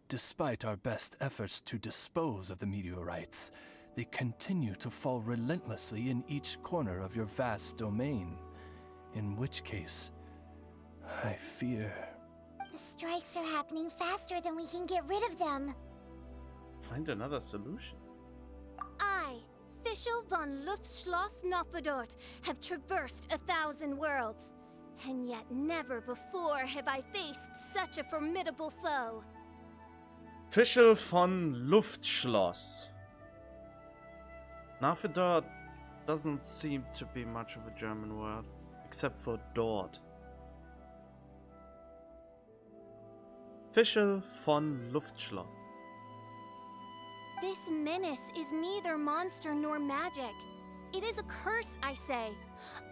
[SPEAKER 4] Despite our best efforts to dispose of the meteorites, they continue to fall relentlessly in each corner of your vast domain. In which case, I fear...
[SPEAKER 6] The strikes are happening faster than we can get rid of them.
[SPEAKER 1] Find another solution.
[SPEAKER 3] I, Fischl von Luftschloss Nofedort, have traversed 1,000 worlds. And yet never before have I faced such a formidable foe.
[SPEAKER 1] Fischl von Luftschloss. Nafedort doesn't seem to be much of a German word, except for dort. Fischl von Luftschloss.
[SPEAKER 3] This menace is neither monster nor magic. It is a curse, I say.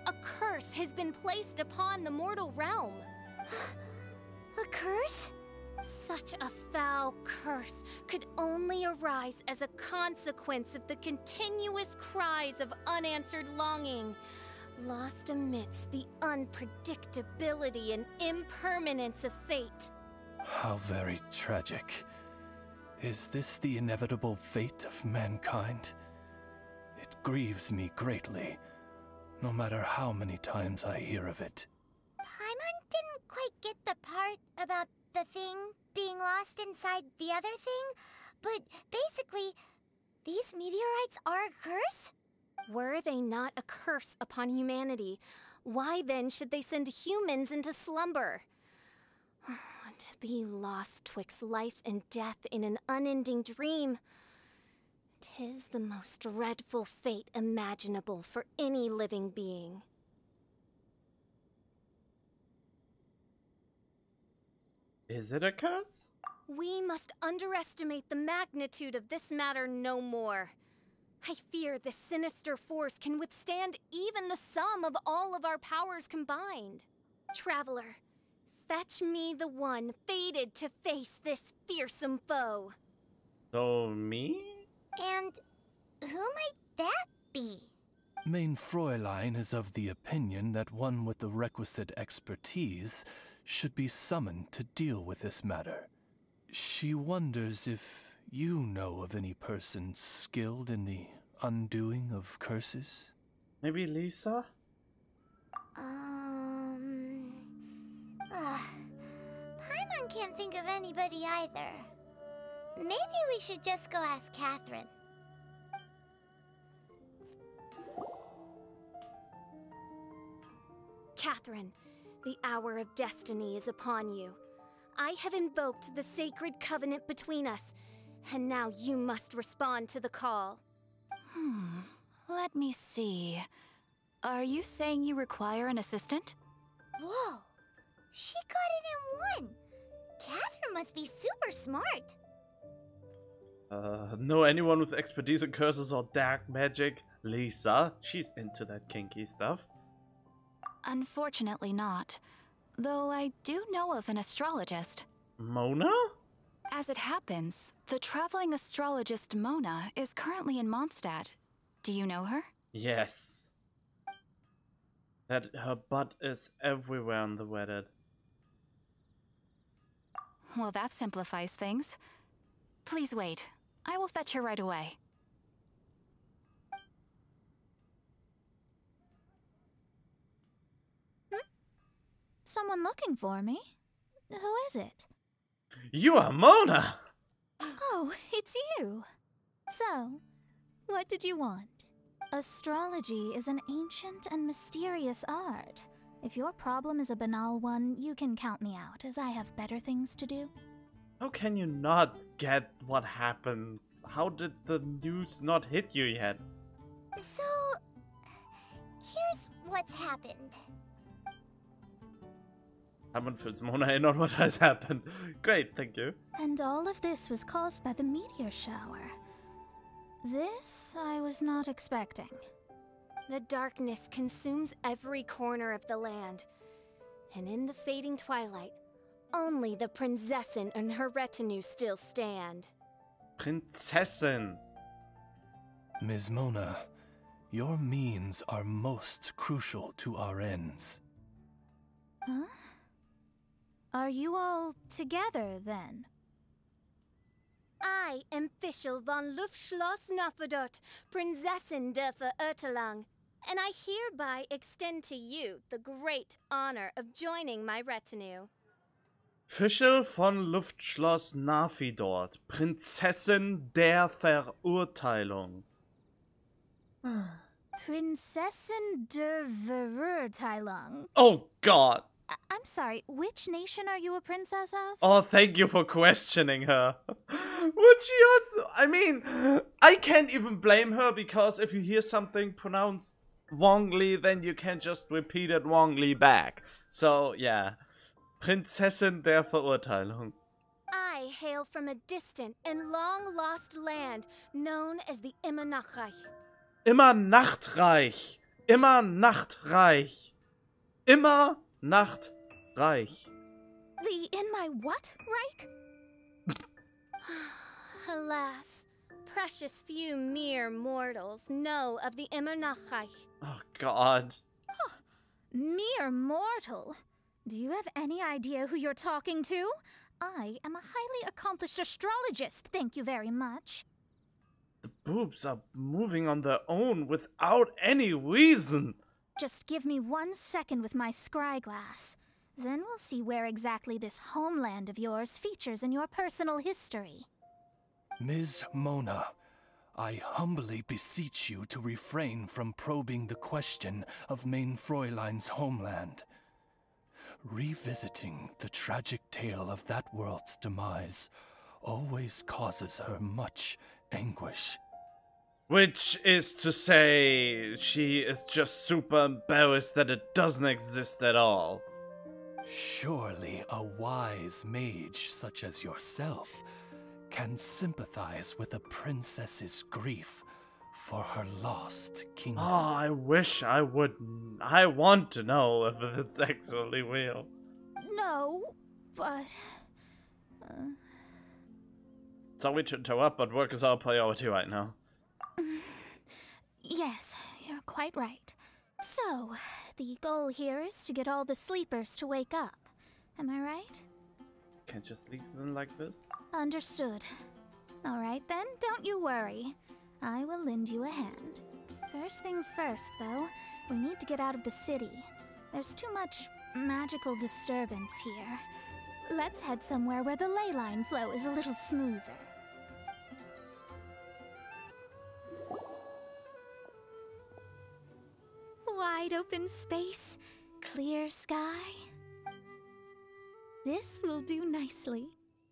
[SPEAKER 3] A curse has been placed upon the mortal realm.
[SPEAKER 6] A curse?
[SPEAKER 3] Such a foul curse could only arise as a consequence of the continuous cries of unanswered longing, lost amidst the unpredictability and impermanence of fate.
[SPEAKER 4] How very tragic. Is this the inevitable fate of mankind? It grieves me greatly, no matter how many times I hear of it.
[SPEAKER 6] Paimon didn't quite get the part about the thing being lost inside the other thing, but basically, these meteorites are a curse?
[SPEAKER 3] Were they not a curse upon humanity, why then should they send humans into slumber? To be lost twixt life and death in an unending dream. 'Tis the most dreadful fate imaginable for any living being.
[SPEAKER 1] Is it a curse?
[SPEAKER 3] We must underestimate the magnitude of this matter no more. I fear this sinister force can withstand even the sum of all of our powers combined. Traveler, fetch me the one fated to face this fearsome foe.
[SPEAKER 1] So, me?
[SPEAKER 6] And who might that be?
[SPEAKER 4] Mein Fräulein is of the opinion that one with the requisite expertise should be summoned to deal with this matter. She wonders if you know of any person skilled in the undoing of curses?
[SPEAKER 1] Maybe Lisa?
[SPEAKER 6] Paimon can't think of anybody either. Maybe we should just go ask Catherine.
[SPEAKER 3] Catherine, the hour of destiny is upon you. I have invoked the sacred covenant between us, and now you must respond to the call.
[SPEAKER 2] Let me see. Are you saying you require an assistant?
[SPEAKER 6] Whoa! She got it in one! Catherine must be super smart!
[SPEAKER 1] Know anyone with expertise in curses or dark magic? Lisa, she's into that kinky stuff.
[SPEAKER 2] Unfortunately not. Though I do know of an astrologist.
[SPEAKER 1] Mona?
[SPEAKER 2] As it happens, the traveling astrologist Mona is currently in Mondstadt. Do you know her?
[SPEAKER 1] Yes. That her butt is everywhere on the Reddit.
[SPEAKER 2] Well, that simplifies things. Please wait. I will fetch her right away.
[SPEAKER 15] Someone looking for me? Who is it?
[SPEAKER 1] You are Mona!
[SPEAKER 15] Oh, it's you. So, what did you want? Astrology is an ancient and mysterious art. If your problem is a banal one, you can count me out, as I have better things to do.
[SPEAKER 1] How can you not get what happens? How did the news not hit you yet?
[SPEAKER 6] So, here's what's happened.
[SPEAKER 1] Someone fills Mona in on what has happened. Great, thank you.
[SPEAKER 15] And all of this was caused by the meteor shower. This I was not expecting.
[SPEAKER 3] The darkness consumes every corner of the land. And in the fading twilight, only the Prinzessin and her retinue still stand.
[SPEAKER 1] Prinzessin.
[SPEAKER 4] Ms. Mona, your means are most crucial to our ends.
[SPEAKER 15] Huh? Are you all together, then?
[SPEAKER 3] I am Fischl von Luftschloss Nafadot, Prinzessin der Verirrtelang, and I hereby extend to you the great honor of joining my retinue.
[SPEAKER 1] Fischl von Luftschloss Nafidort, Prinzessin der Verurteilung.
[SPEAKER 15] Prinzessin der Verirrteilung.
[SPEAKER 1] Oh God!
[SPEAKER 15] I'm sorry, which nation are you a princess of?
[SPEAKER 1] Oh, thank you for questioning her. Would she also... I mean, I can't even blame her, because if you hear something pronounced wrongly, then you can just repeat it wrongly back. So, yeah. Prinzessin der Verurteilung.
[SPEAKER 3] I hail from a distant and long-lost land known as the Immernachtreich.
[SPEAKER 1] Immernachtreich. Immernachtreich. Immernachtreich.
[SPEAKER 3] The in my what, Reich? Alas, precious few mere mortals know of the Immernachtreich.
[SPEAKER 1] Oh God.
[SPEAKER 15] Mere mortal? Do you have any idea who you're talking to? I am a highly accomplished astrologist, thank you very much.
[SPEAKER 1] The boobs are moving on their own without any reason.
[SPEAKER 15] Just give me 1 second with my scryglass. Then we'll see where exactly this homeland of yours features in your personal history.
[SPEAKER 4] Ms. Mona, I humbly beseech you to refrain from probing the question of Main Fräulein's homeland. Revisiting the tragic tale of that world's demise always causes her much anguish.
[SPEAKER 1] Which is to say, she is just super embarrassed that it doesn't exist at all.
[SPEAKER 4] Surely a wise mage such as yourself can sympathize with a princess's grief for her lost kingdom.
[SPEAKER 1] Oh, I wish I would. I want to know if it's actually real.
[SPEAKER 15] No, but...
[SPEAKER 1] Sorry to interrupt, but work is our priority right now.
[SPEAKER 15] Yes, you're quite right. So, the goal here is to get all the sleepers to wake up. Am I right?
[SPEAKER 1] Can't just leave them like this?
[SPEAKER 15] Understood. Alright then, don't you worry. I will lend you a hand. First things first, though, we need to get out of the city. There's too much magical disturbance here. Let's head somewhere where the ley line flow is a little smoother. Wide open space, clear sky. This will do nicely.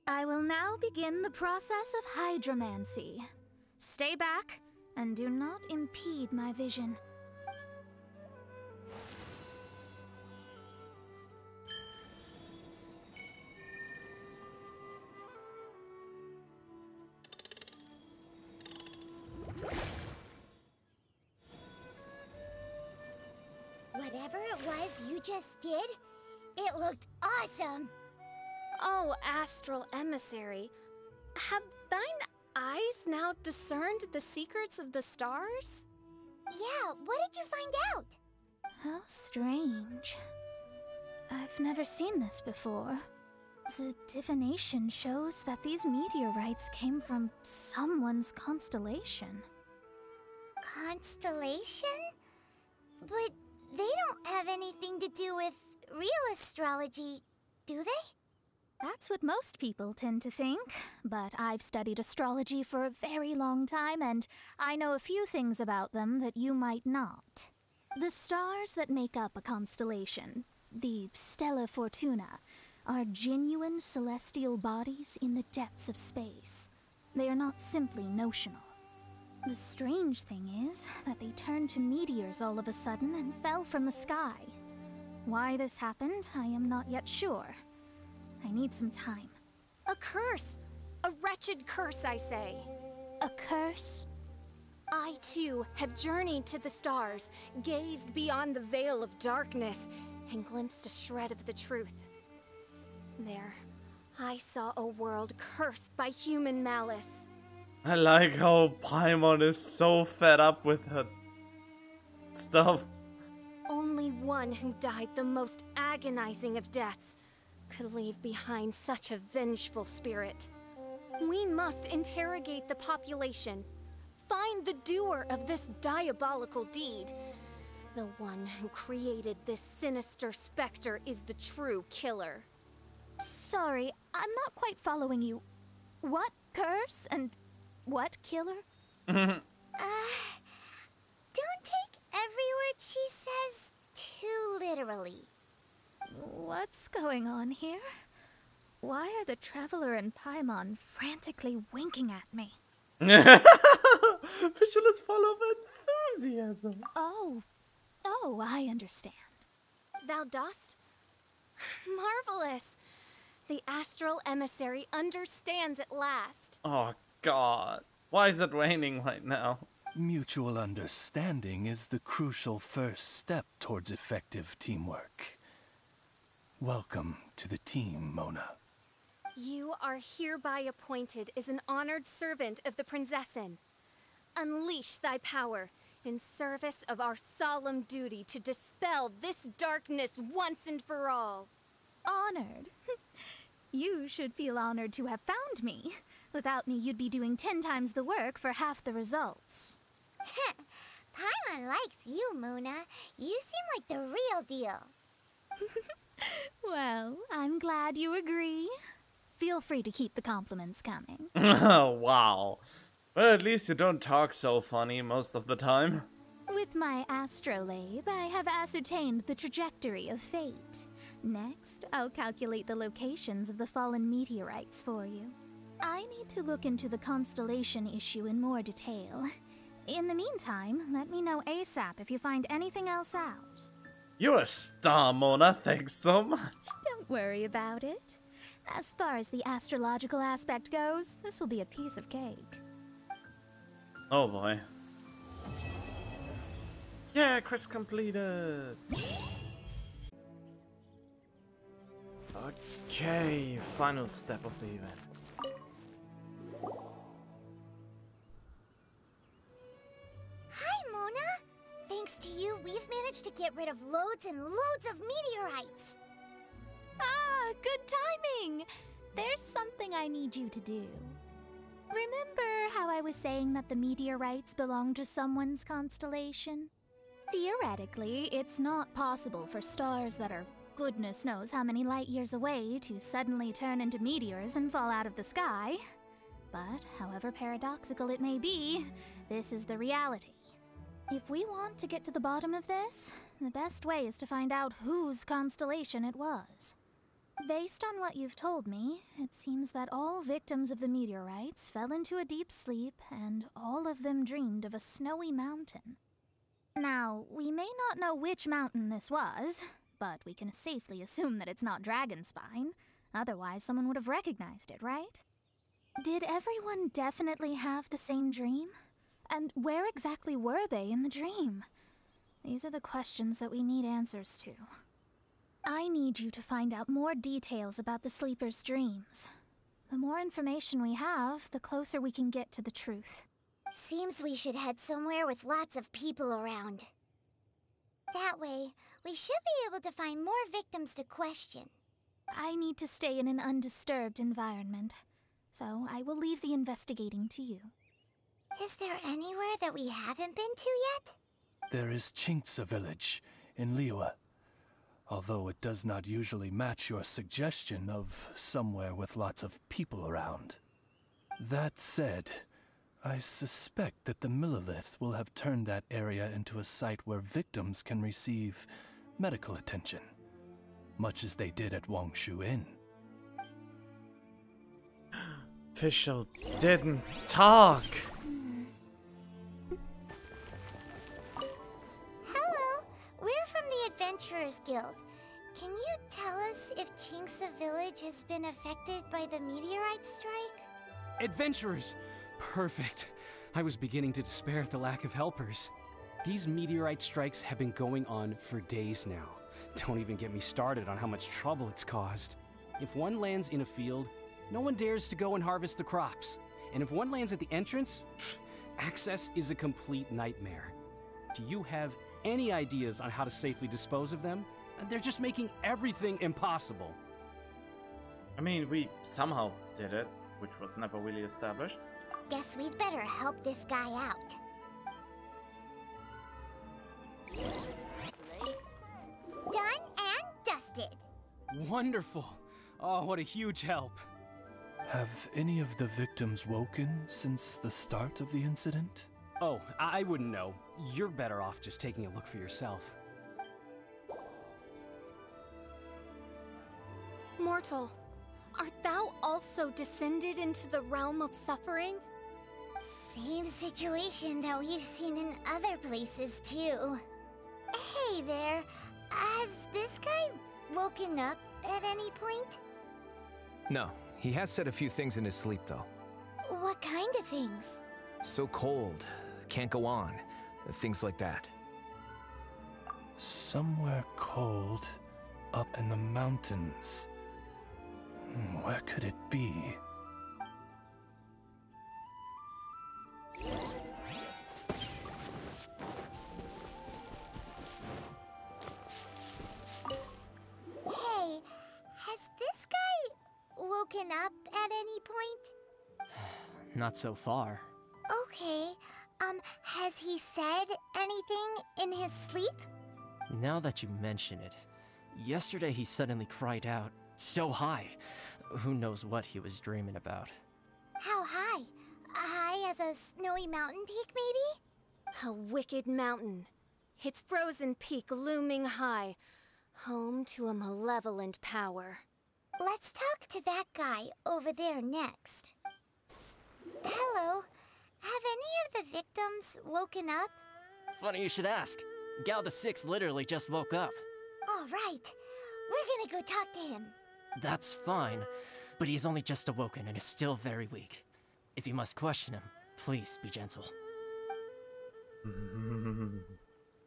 [SPEAKER 15] I will now begin the process of hydromancy. Stay back and do not impede my vision.
[SPEAKER 6] Whatever it was you just did, it looked awesome.
[SPEAKER 3] Oh, astral emissary, have thine eyes now discerned the secrets of the stars?
[SPEAKER 6] Yeah, what did you find out?
[SPEAKER 15] How strange. I've never seen this before. The divination shows that these meteorites came from someone's constellation.
[SPEAKER 6] Constellation? But they don't have anything to do with real astrology, do they?
[SPEAKER 15] That's what most people tend to think, but I've studied astrology for a very long time, and I know a few things about them that you might not. The stars that make up a constellation, the Stella Fortuna, are genuine celestial bodies in the depths of space. They are not simply notional. The strange thing is that they turned to meteors all of a sudden and fell from the sky. Why this happened, I am not yet sure. I need some time.
[SPEAKER 3] A curse! A wretched curse, I say.
[SPEAKER 15] A curse?
[SPEAKER 3] I, too, have journeyed to the stars, gazed beyond the veil of darkness, and glimpsed a shred of the truth. There, I saw a world cursed by human malice.
[SPEAKER 1] I like how Paimon is so fed up with her stuff.
[SPEAKER 3] Only one who died the most agonizing of deaths could leave behind such a vengeful spirit. We must interrogate the population, find the doer of this diabolical deed. The one who created this sinister specter is the true killer.
[SPEAKER 15] Sorry, I'm not quite following you. What curse and what killer?
[SPEAKER 6] Don't take every word she says too literally.
[SPEAKER 15] What's going on here? Why are the Traveler and Paimon frantically winking at me?
[SPEAKER 1] Fischl is full of enthusiasm.
[SPEAKER 15] Oh, I understand.
[SPEAKER 3] Thou dost? Marvelous! The astral emissary understands at last.
[SPEAKER 1] Oh god. Why is it raining right now?
[SPEAKER 4] Mutual understanding is the crucial first step towards effective teamwork. Welcome to the team, Mona.
[SPEAKER 3] You are hereby appointed as an honored servant of the Prinzessin. Unleash thy power in service of our solemn duty to dispel this darkness once and for all.
[SPEAKER 15] Honored? You should feel honored to have found me. Without me, you'd be doing 10 times the work for half the results.
[SPEAKER 6] Paimon likes you, Mona. You seem like the real deal.
[SPEAKER 15] Well, I'm glad you agree. Feel free to keep the compliments coming.
[SPEAKER 1] Wow. Well, at least you don't talk so funny most of the time.
[SPEAKER 15] With my astrolabe, I have ascertained the trajectory of fate. Next, I'll calculate the locations of the fallen meteorites for you. I need to look into the constellation issue in more detail. In the meantime, let me know ASAP if you find anything else out.
[SPEAKER 1] You're a star, Mona. Thanks so much.
[SPEAKER 15] Don't worry about it. As far as the astrological aspect goes, this will be a piece of cake.
[SPEAKER 1] Oh boy. Yeah, quest completed. Okay, final step of the event.
[SPEAKER 6] Hi, Mona! Thanks to you, we've managed to get rid of loads and loads of meteorites!
[SPEAKER 15] Ah, good timing! There's something I need you to do. Remember how I was saying that the meteorites belong to someone's constellation? Theoretically, it's not possible for stars that are goodness knows how many light years away to suddenly turn into meteors and fall out of the sky. But, however paradoxical it may be, this is the reality. If we want to get to the bottom of this, the best way is to find out whose constellation it was. Based on what you've told me, it seems that all victims of the meteorites fell into a deep sleep, and all of them dreamed of a snowy mountain. Now, we may not know which mountain this was, but we can safely assume that it's not Dragonspine. Otherwise, someone would have recognized it, right? Did everyone definitely have the same dream? And where exactly were they in the dream? These are the questions that we need answers to. I need you to find out more details about the sleeper's dreams. The more information we have, the closer we can get to the truth.
[SPEAKER 6] Seems we should head somewhere with lots of people around. That way, we should be able to find more victims to question.
[SPEAKER 15] I need to stay in an undisturbed environment, so I will leave the investigating to you.
[SPEAKER 6] Is there anywhere that we haven't been to yet?
[SPEAKER 4] There is Chinxa village in Liyue, although it does not usually match your suggestion of somewhere with lots of people around. That said, I suspect that the Millilith will have turned that area into a site where victims can receive medical attention, much as they did at Wangshu Inn.
[SPEAKER 1] Fischl didn't talk.
[SPEAKER 6] Hello, we're from the Adventurers Guild. Can you tell us if Chinxa Village has been affected by the meteorite strike?
[SPEAKER 16] Adventurers! Perfect. I was beginning to despair at the lack of helpers. These meteorite strikes have been going on for days now. Don't even get me started on how much trouble it's caused. If one lands in a field, no one dares to go and harvest the crops. And if one lands at the entrance, access is a complete nightmare. Do you have any ideas on how to safely dispose of them? They're just making everything impossible.
[SPEAKER 1] I mean, we somehow did it, which was never really established.
[SPEAKER 6] Guess we'd better help this guy out. Done and dusted.
[SPEAKER 16] Wonderful. Oh, what a huge help.
[SPEAKER 4] Have any of the victims woken since the start of the incident?
[SPEAKER 16] Oh, I wouldn't know. You're better off just taking a look for yourself.
[SPEAKER 15] Mortal, art thou also descended into the realm of suffering?
[SPEAKER 6] Same situation that we've seen in other places, too. Hey there, has this guy woken up at any point?
[SPEAKER 17] No, he has said a few things in his sleep, though.
[SPEAKER 6] What kind of things?
[SPEAKER 17] So cold, can't go on, things like that.
[SPEAKER 4] Somewhere cold, up in the mountains. Where could it be?
[SPEAKER 6] Hey, has this guy woken up at any point?
[SPEAKER 7] Not so far.
[SPEAKER 6] Okay, has he said anything in his sleep?
[SPEAKER 7] Now that you mention it, yesterday he suddenly cried out, so high. Who knows what he was dreaming about.
[SPEAKER 6] How high? High as a snowy mountain peak, maybe?
[SPEAKER 15] A wicked mountain. Its frozen peak looming high, home to a malevolent power.
[SPEAKER 6] Let's talk to that guy over there next. Hello. Have any of the victims woken up?
[SPEAKER 7] Funny you should ask. Gal the Sixth literally just woke up.
[SPEAKER 6] All right. We're gonna go talk to him.
[SPEAKER 7] That's fine, but he's only just awoken and is still very weak. If you must question him, please be gentle.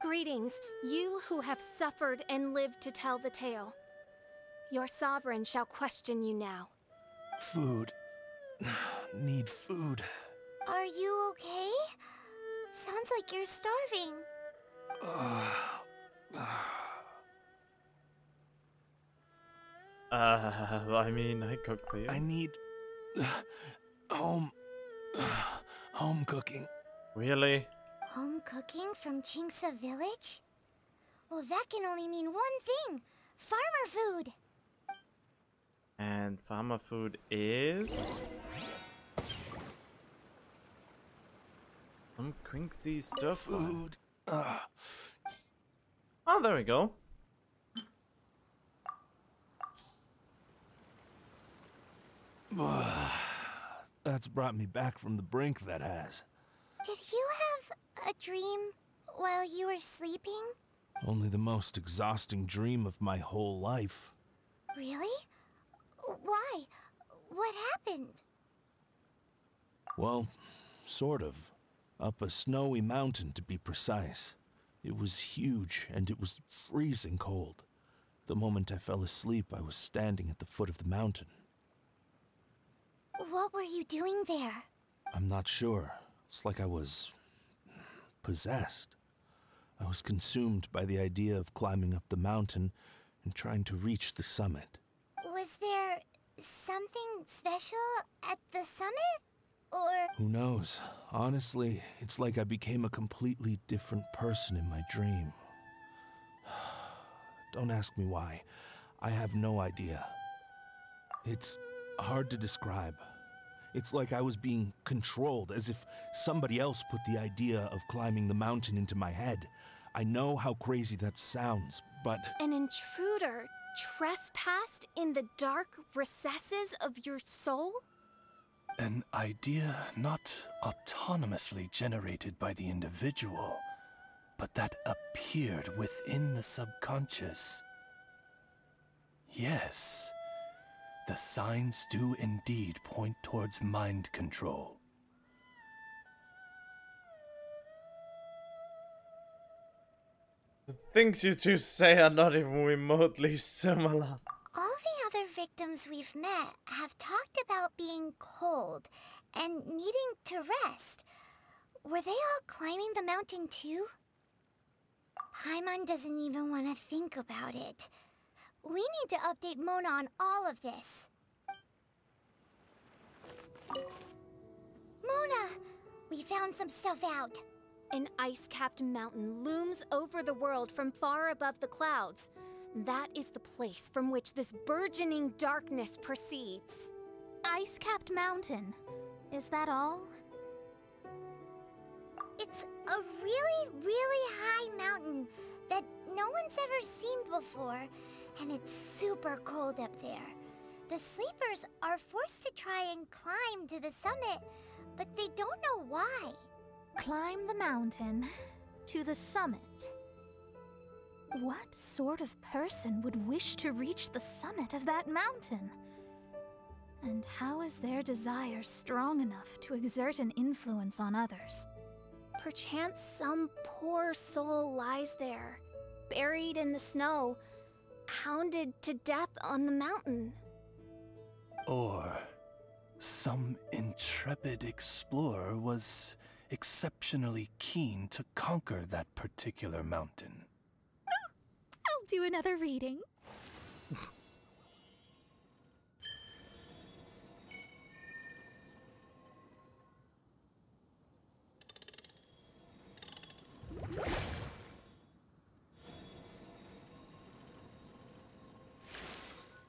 [SPEAKER 15] Greetings, you who have suffered and lived to tell the tale. Your sovereign shall question you now.
[SPEAKER 10] Food. Need food.
[SPEAKER 6] Are you okay? Sounds like you're starving.
[SPEAKER 1] I mean, I cook for you.
[SPEAKER 10] I need home cooking.
[SPEAKER 1] Really?
[SPEAKER 6] Home cooking from Chinxa Village? Well, that can only mean one thing. Farmer food.
[SPEAKER 1] And farmer food is some Quincy stir fry.
[SPEAKER 10] Food.
[SPEAKER 1] Oh, there we go.
[SPEAKER 10] That's brought me back from the brink, that has.
[SPEAKER 6] Did you have a dream while you were sleeping?
[SPEAKER 10] Only the most exhausting dream of my whole life.
[SPEAKER 6] Really? Why? What happened?
[SPEAKER 10] Well, sort of. Up a snowy mountain, to be precise. It was huge, and it was freezing cold. The moment I fell asleep, I was standing at the foot of the mountain.
[SPEAKER 6] What were you doing there?
[SPEAKER 10] I'm not sure. It's like I was possessed. I was consumed by the idea of climbing up the mountain and trying to reach the summit.
[SPEAKER 6] Was there something special at the summit? Or...
[SPEAKER 10] Who knows? Honestly, it's like I became a completely different person in my dream. Don't ask me why. I have no idea. It's hard to describe. It's like I was being controlled, as if somebody else put the idea of climbing the mountain into my head. I know how crazy that sounds, but...
[SPEAKER 3] An intruder trespassed in the dark recesses of your soul?
[SPEAKER 4] An idea not autonomously generated by the individual, but that appeared within the subconscious. Yes, the signs do indeed point towards mind control.
[SPEAKER 1] The things you two say are not even remotely similar.
[SPEAKER 6] All the other victims we've met have talked about being cold and needing to rest. Were they all climbing the mountain too? Paimon doesn't even want to think about it. We need to update Mona on all of this. Mona! We found some stuff out.
[SPEAKER 3] An ice-capped mountain looms over the world from far above the clouds. That is the place from which this burgeoning darkness proceeds.
[SPEAKER 15] Ice-capped mountain. Is that all?
[SPEAKER 6] It's a really, really high mountain that no one's ever seen before, and it's super cold up there. The sleepers are forced to try and climb to the summit, but they don't know why.
[SPEAKER 15] Climb the mountain to the summit. What sort of person would wish to reach the summit of that mountain? And how is their desire strong enough to exert an influence on others?
[SPEAKER 3] Perchance some poor soul lies there, buried in the snow, hounded to death on the mountain.
[SPEAKER 4] Or some intrepid explorer was exceptionally keen to conquer that particular mountain.
[SPEAKER 15] I'll do another reading.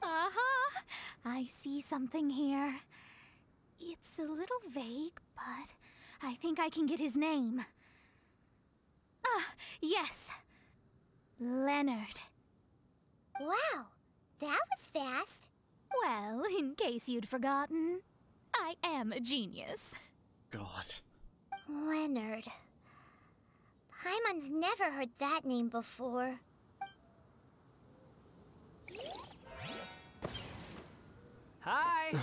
[SPEAKER 15] Aha! I see something here. It's a little vague, but I think I can get his name. Ah, yes. Leonard.
[SPEAKER 6] Wow, that was fast.
[SPEAKER 15] Well, in case you'd forgotten, I am a genius.
[SPEAKER 1] God.
[SPEAKER 6] Leonard. Paimon's never heard that name before.
[SPEAKER 5] Hi!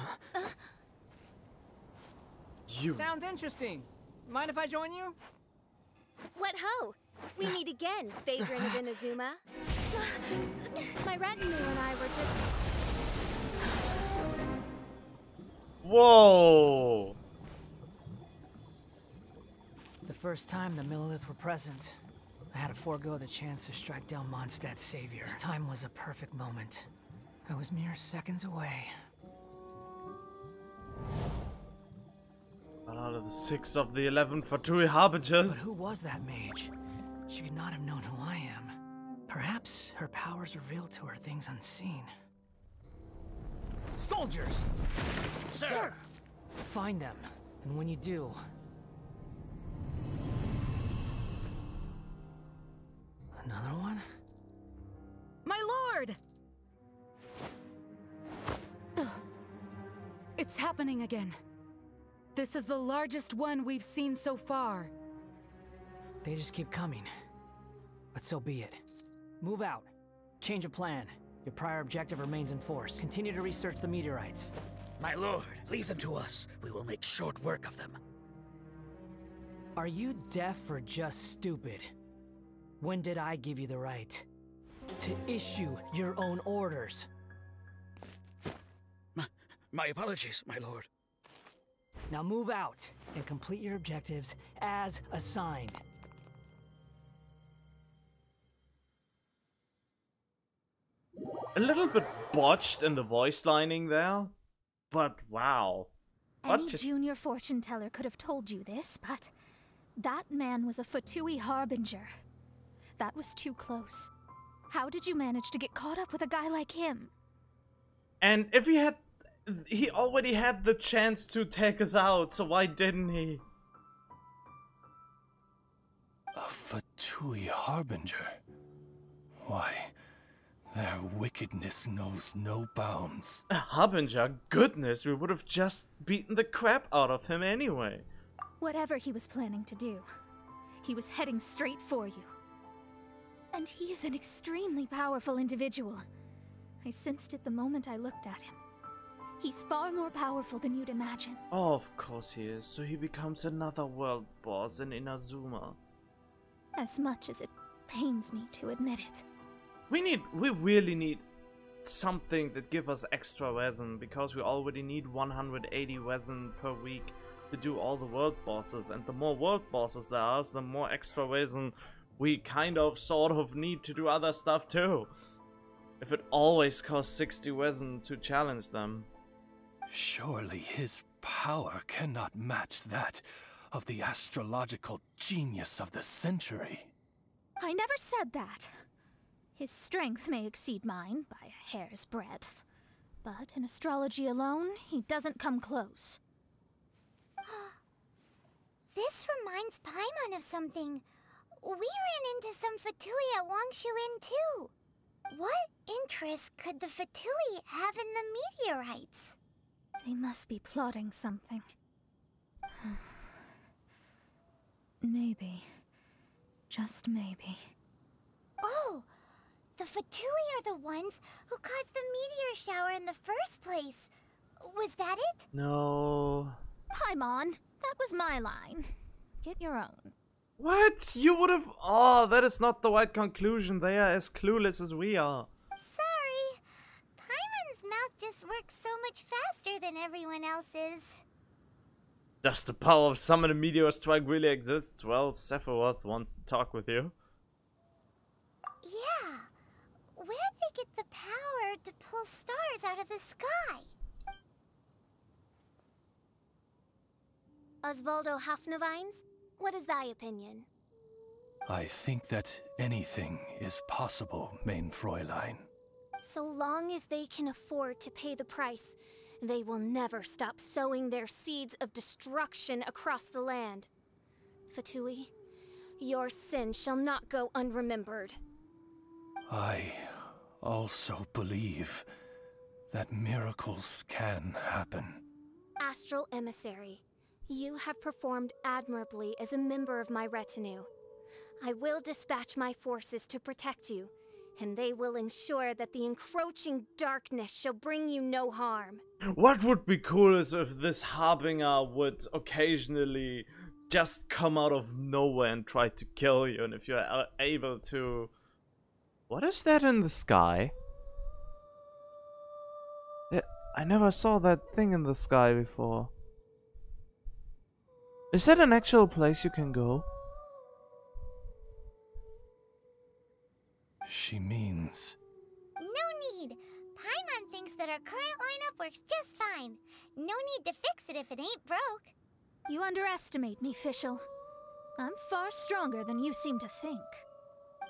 [SPEAKER 1] You.
[SPEAKER 5] Sounds interesting. Mind if I join you?
[SPEAKER 3] What ho! We meet again, Vagrant of Inazuma. My retinue and I were just...
[SPEAKER 1] Whoa!
[SPEAKER 5] The first time the Millilith were present, I had to forego the chance to strike down Mondstadt's savior. This time was a perfect moment. I was mere seconds away.
[SPEAKER 1] One out of the 6 of the 11 Fatui Harbingers.
[SPEAKER 5] But who was that mage? She could not have known who I am. Perhaps her powers revealed to her things unseen. Soldiers!
[SPEAKER 18] Sir!
[SPEAKER 5] Find them, and when you do... Another one?
[SPEAKER 19] My lord! It's happening again. This is the largest one we've seen so far.
[SPEAKER 5] They just keep coming. But so be it. Move out. Change of plan. Your prior objective remains in force. Continue to research the meteorites.
[SPEAKER 18] My lord, leave them to us. We will make short work of them.
[SPEAKER 5] Are you deaf or just stupid? When did I give you the right to issue your own orders?
[SPEAKER 18] My apologies, my lord.
[SPEAKER 5] Now move out and complete your objectives as assigned.
[SPEAKER 1] A little bit botched in the voice lining there, but wow.
[SPEAKER 15] Any junior fortune teller could have told you this, but that man was a Fatui Harbinger. That was too close. How did you manage to get caught up with a guy like him?
[SPEAKER 1] And if he had... He already had the chance to take us out, so why didn't he?
[SPEAKER 4] A Fatui Harbinger? Why, their wickedness knows no bounds.
[SPEAKER 1] A Harbinger? Goodness, we would have just beaten the crap out of him anyway.
[SPEAKER 15] Whatever he was planning to do, he was heading straight for you. And he is an extremely powerful individual. I sensed it the moment I looked at him. He's far more powerful than you'd imagine.
[SPEAKER 1] Oh, of course he is. So he becomes another world boss in Inazuma.
[SPEAKER 15] As much as it pains me to admit it.
[SPEAKER 1] We really need something that gives us extra resin, because we already need 180 resin per week to do all the world bosses, and the more world bosses there are, the more extra resin we sort of need to do other stuff too. If it always costs 60 resin to challenge them.
[SPEAKER 4] Surely his power cannot match that of the astrological genius of the century.
[SPEAKER 15] I never said that. His strength may exceed mine by a hair's breadth, but in astrology alone, he doesn't come close.
[SPEAKER 6] This reminds Paimon of something. We ran into some Fatui at Wangshu Inn too. What interest could the Fatui have in the meteorites?
[SPEAKER 15] They must be plotting something. Maybe. Just maybe.
[SPEAKER 6] Oh! The Fatui are the ones who caused the meteor shower in the first place. Was that it?
[SPEAKER 1] No.
[SPEAKER 15] Paimon, that was my line. Get your own.
[SPEAKER 1] What? You would have... Oh, that is not the right conclusion. They are as clueless as we are.
[SPEAKER 6] Sorry. Paimon's mouth just works so much faster than everyone else's.
[SPEAKER 1] Does the power of summon a meteor strike really exist? Well, Sephiroth wants to talk with you.
[SPEAKER 6] Yeah. Where'd they get the power to pull stars out of the sky?
[SPEAKER 3] Osvaldo Hafnavines, what is thy opinion?
[SPEAKER 4] I think that anything is possible, main Fräulein.
[SPEAKER 3] So long as they can afford to pay the price, they will never stop sowing their seeds of destruction across the land. Fatui, your sin shall not go unremembered.
[SPEAKER 4] I also believe that miracles can happen.
[SPEAKER 3] Astral Emissary, you have performed admirably as a member of my retinue. I will dispatch my forces to protect you, and they will ensure that the encroaching darkness shall bring you no harm.
[SPEAKER 1] What would be cool is if this Harbinger would occasionally just come out of nowhere and try to kill you, and if you're able to... What is that in the sky? I never saw that thing in the sky before. Is that an actual place you can go?
[SPEAKER 4] She means...
[SPEAKER 6] No need! Paimon thinks that our current lineup works just fine. No need to fix it if it ain't broke.
[SPEAKER 15] You underestimate me, Fischl. I'm far stronger than you seem to think.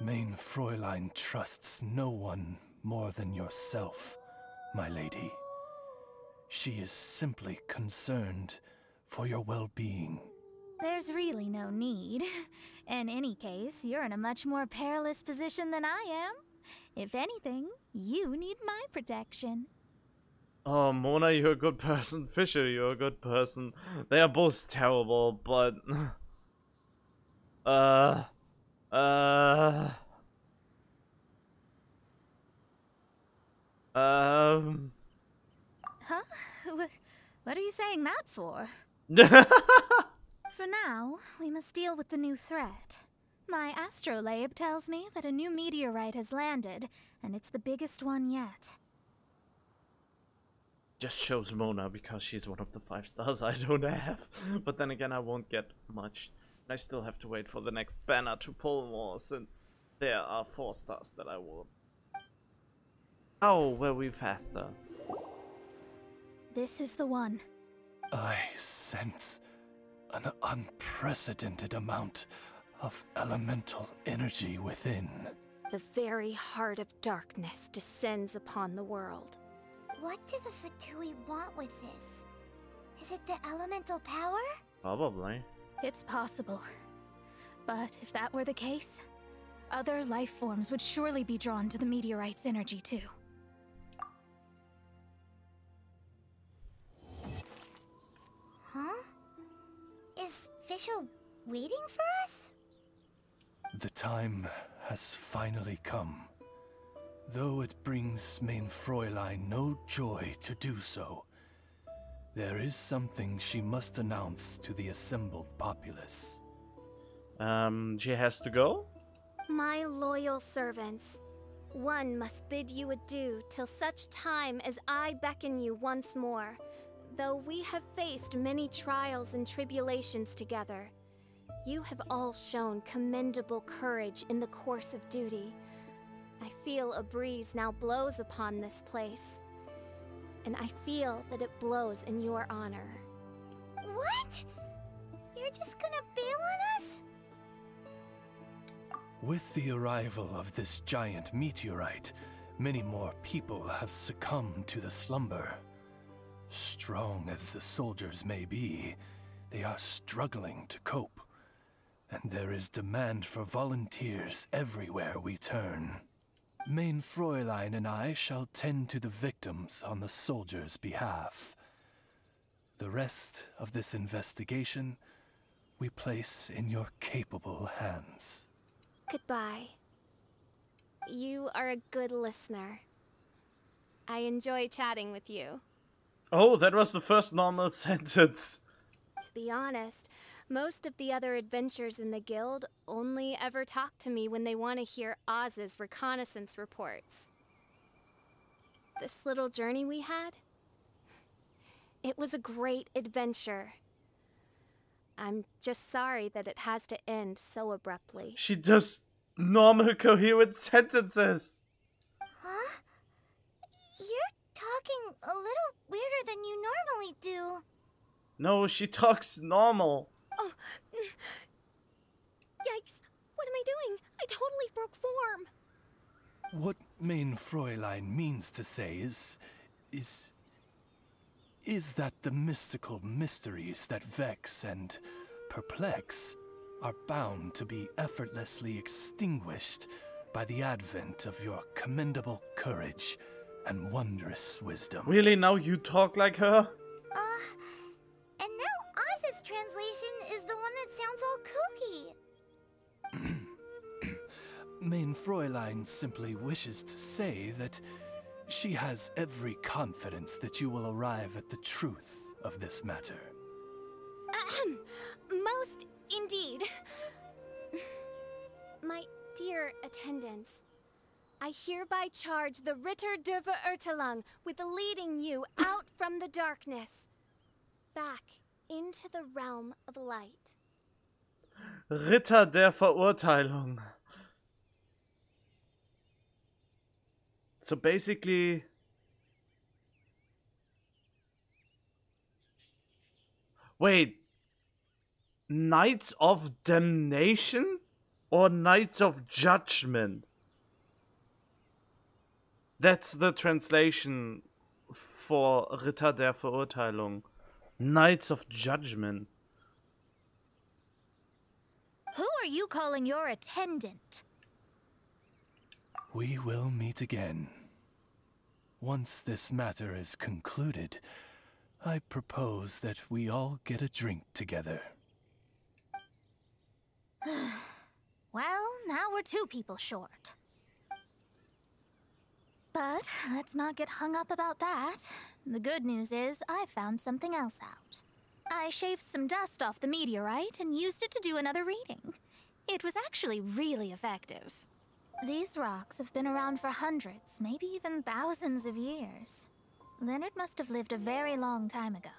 [SPEAKER 4] Main Fräulein trusts no one more than yourself, my lady. She is simply concerned for your well-being.
[SPEAKER 15] There's really no need. In any case, you're in a much more perilous position than I am. If anything, you need my protection.
[SPEAKER 1] Oh, Mona, you're a good person. Fischl, you're a good person. They are both terrible, but... Huh?
[SPEAKER 15] What are you saying that for? For now, we must deal with the new threat. My astrolabe tells me that a new meteorite has landed, and it's the biggest one yet.
[SPEAKER 1] Just shows Mona because she's one of the 5 stars I don't have. But then again, I won't get much. I still have to wait for the next banner to pull more, since there are 4 stars that I want. Oh, were we faster?
[SPEAKER 15] This is the one.
[SPEAKER 4] I sense an unprecedented amount of elemental energy within.
[SPEAKER 3] The very heart of darkness descends upon the world.
[SPEAKER 6] What do the Fatui want with this? Is it the elemental power?
[SPEAKER 1] Probably.
[SPEAKER 15] It's possible. But if that were the case, other life forms would surely be drawn to the meteorite's energy too.
[SPEAKER 6] Huh? Is Fischl waiting for us?
[SPEAKER 4] The time has finally come. Though it brings Main Fräulein no joy to do so, there is something she must announce to the assembled populace.
[SPEAKER 1] She has to go?
[SPEAKER 3] My loyal servants, one must bid you adieu till such time as I beckon you once more. Though we have faced many trials and tribulations together, you have all shown commendable courage in the course of duty. I feel a breeze now blows upon this place, and I feel that it blows in your honor.
[SPEAKER 6] What? You're just gonna bail on us?
[SPEAKER 4] With the arrival of this giant meteorite, many more people have succumbed to the slumber. Strong as the soldiers may be, they are struggling to cope, and there is demand for volunteers everywhere we turn. Main Fräulein and I shall tend to the victims on the soldiers' behalf. The rest of this investigation we place in your capable hands.
[SPEAKER 3] Goodbye. You are a good listener. I enjoy chatting with you.
[SPEAKER 1] Oh, that was the first normal sentence.
[SPEAKER 3] To be honest, most of the other adventurers in the guild only ever talk to me when they want to hear Oz's reconnaissance reports. This little journey we had, it was a great adventure. I'm just sorry that it has to end so abruptly.
[SPEAKER 1] She does normal coherent sentences.
[SPEAKER 6] Huh? You're talking a little weirder than you normally do.
[SPEAKER 1] No, she talks normal.
[SPEAKER 3] Oh, yikes. What am I doing? I totally broke form.
[SPEAKER 4] What Main Fräulein means to say is that the mystical mysteries that vex and perplex are bound to be effortlessly extinguished by the advent of your commendable courage and wondrous wisdom.
[SPEAKER 1] Really, now you talk like her?
[SPEAKER 6] And now Oz's translation is the one that sounds all kooky.
[SPEAKER 4] Main Fräulein simply wishes to say that she has every confidence that you will arrive at the truth of this matter.
[SPEAKER 3] Most indeed. My dear attendants, I hereby charge the Ritter der Verurteilung with leading you out from the darkness, back into the realm of light.
[SPEAKER 1] Ritter der Verurteilung. So basically, wait, Knights of Damnation or Knights of Judgment? That's the translation for Ritter der Verurteilung. Knights of Judgment.
[SPEAKER 15] Who are you calling your attendant?
[SPEAKER 4] We will meet again. Once this matter is concluded, I propose that we all get a drink together.
[SPEAKER 15] Well, now we're 2 people short. But let's not get hung up about that. The good news is I found something else out. I shaved some dust off the meteorite and used it to do another reading. It was actually really effective. These rocks have been around for hundreds, maybe even thousands of years. Leonard must have lived a very long time ago.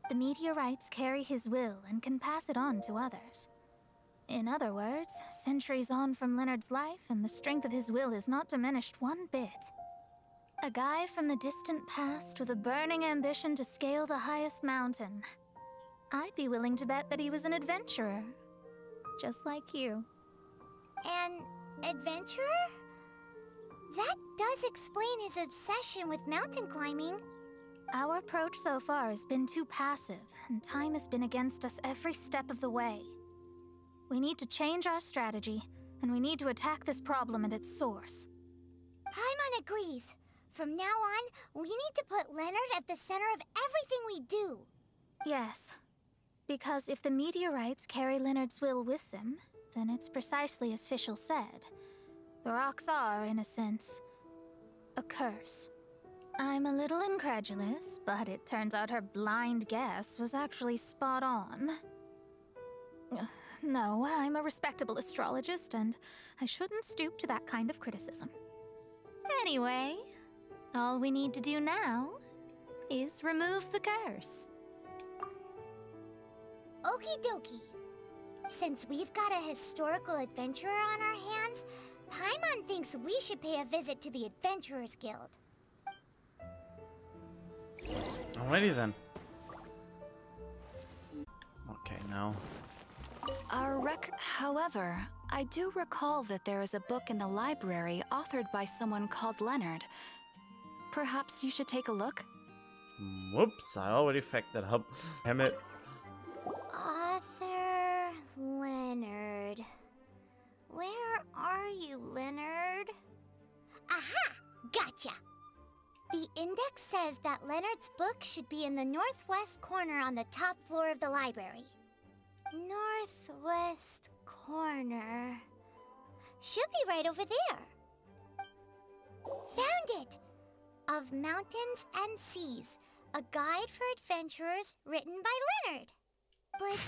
[SPEAKER 15] The meteorites carry his will and can pass it on to others. In other words, centuries on from Leonard's life, and the strength of his will is not diminished one bit. A guy from the distant past with a burning ambition to scale the highest mountain. I'd be willing to bet that he was an adventurer. Just like you.
[SPEAKER 6] An adventurer? That does explain his obsession with mountain climbing.
[SPEAKER 15] Our approach so far has been too passive, and time has been against us every step of the way. We need to change our strategy, and we need to attack this problem at its source.
[SPEAKER 6] Paimon agrees. From now on, we need to put Leonard at the center of everything we do.
[SPEAKER 15] Yes. Because if the meteorites carry Leonard's will with them, then it's precisely as Fischl said. The rocks are, in a sense, a curse. I'm a little incredulous, but it turns out her blind guess was actually spot on. No, I'm a respectable astrologist, and I shouldn't stoop to that kind of criticism. Anyway, all we need to do now is remove the curse.
[SPEAKER 6] Okie dokie. Since we've got a historical adventurer on our hands, Paimon thinks we should pay a visit to the Adventurers Guild.
[SPEAKER 1] Alrighty then. Okay, now.
[SPEAKER 2] However, I do recall that there is a book in the library authored by someone called Leonard. Perhaps you should take a look?
[SPEAKER 1] Whoops, I already fucked that up. Damn it.
[SPEAKER 6] Author Leonard. Where are you, Leonard? Aha! Gotcha! The index says that Leonard's book should be in the northwest corner on the top floor of the library. Northwest corner. Should be right over there. Found it! Of Mountains and Seas, a guide for adventurers written by Leonard. But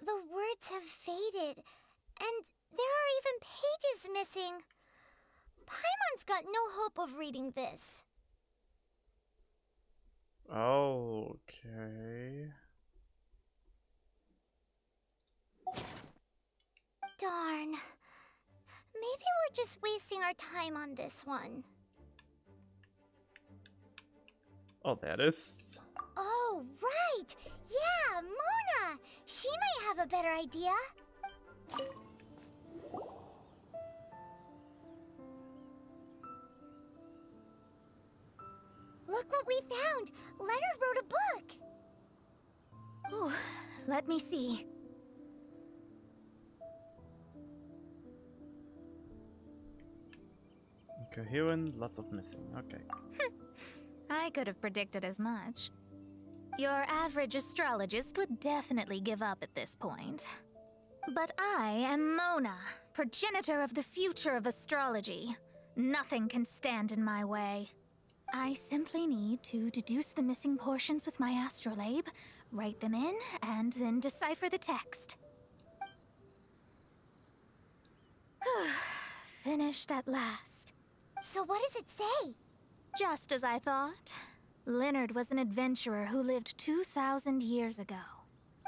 [SPEAKER 6] the words have faded, and there are even pages missing. Paimon's got no hope of reading this.
[SPEAKER 1] Okay.
[SPEAKER 6] Darn. Maybe we're just wasting our time on this one.
[SPEAKER 1] Oh, that is.
[SPEAKER 6] Oh, right! Yeah, Mona! She might have a better idea. Look what we found! Leonard wrote a book!
[SPEAKER 15] Ooh, let me see.
[SPEAKER 1] Incoherent, lots of missing. Okay.
[SPEAKER 15] I could have predicted as much. Your average astrologist would definitely give up at this point. But I am Mona, progenitor of the future of astrology. Nothing can stand in my way. I simply need to deduce the missing portions with my astrolabe, write them in, and then decipher the text. Finished at last.
[SPEAKER 6] So what does it say?
[SPEAKER 15] Just as I thought. Leonard was an adventurer who lived 2,000 years ago.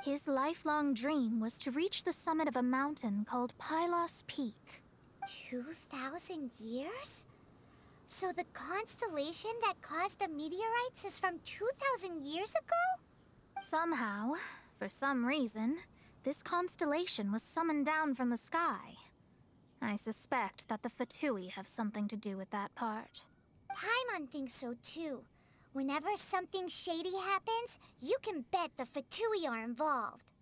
[SPEAKER 15] His lifelong dream was to reach the summit of a mountain called Pylos Peak.
[SPEAKER 6] 2,000 years? So the constellation that caused the meteorites is from 2,000 years ago?
[SPEAKER 15] Somehow, for some reason, this constellation was summoned down from the sky. I suspect that the Fatui have something to do with that part.
[SPEAKER 6] Paimon thinks so too. Whenever something shady happens, you can bet the Fatui are involved.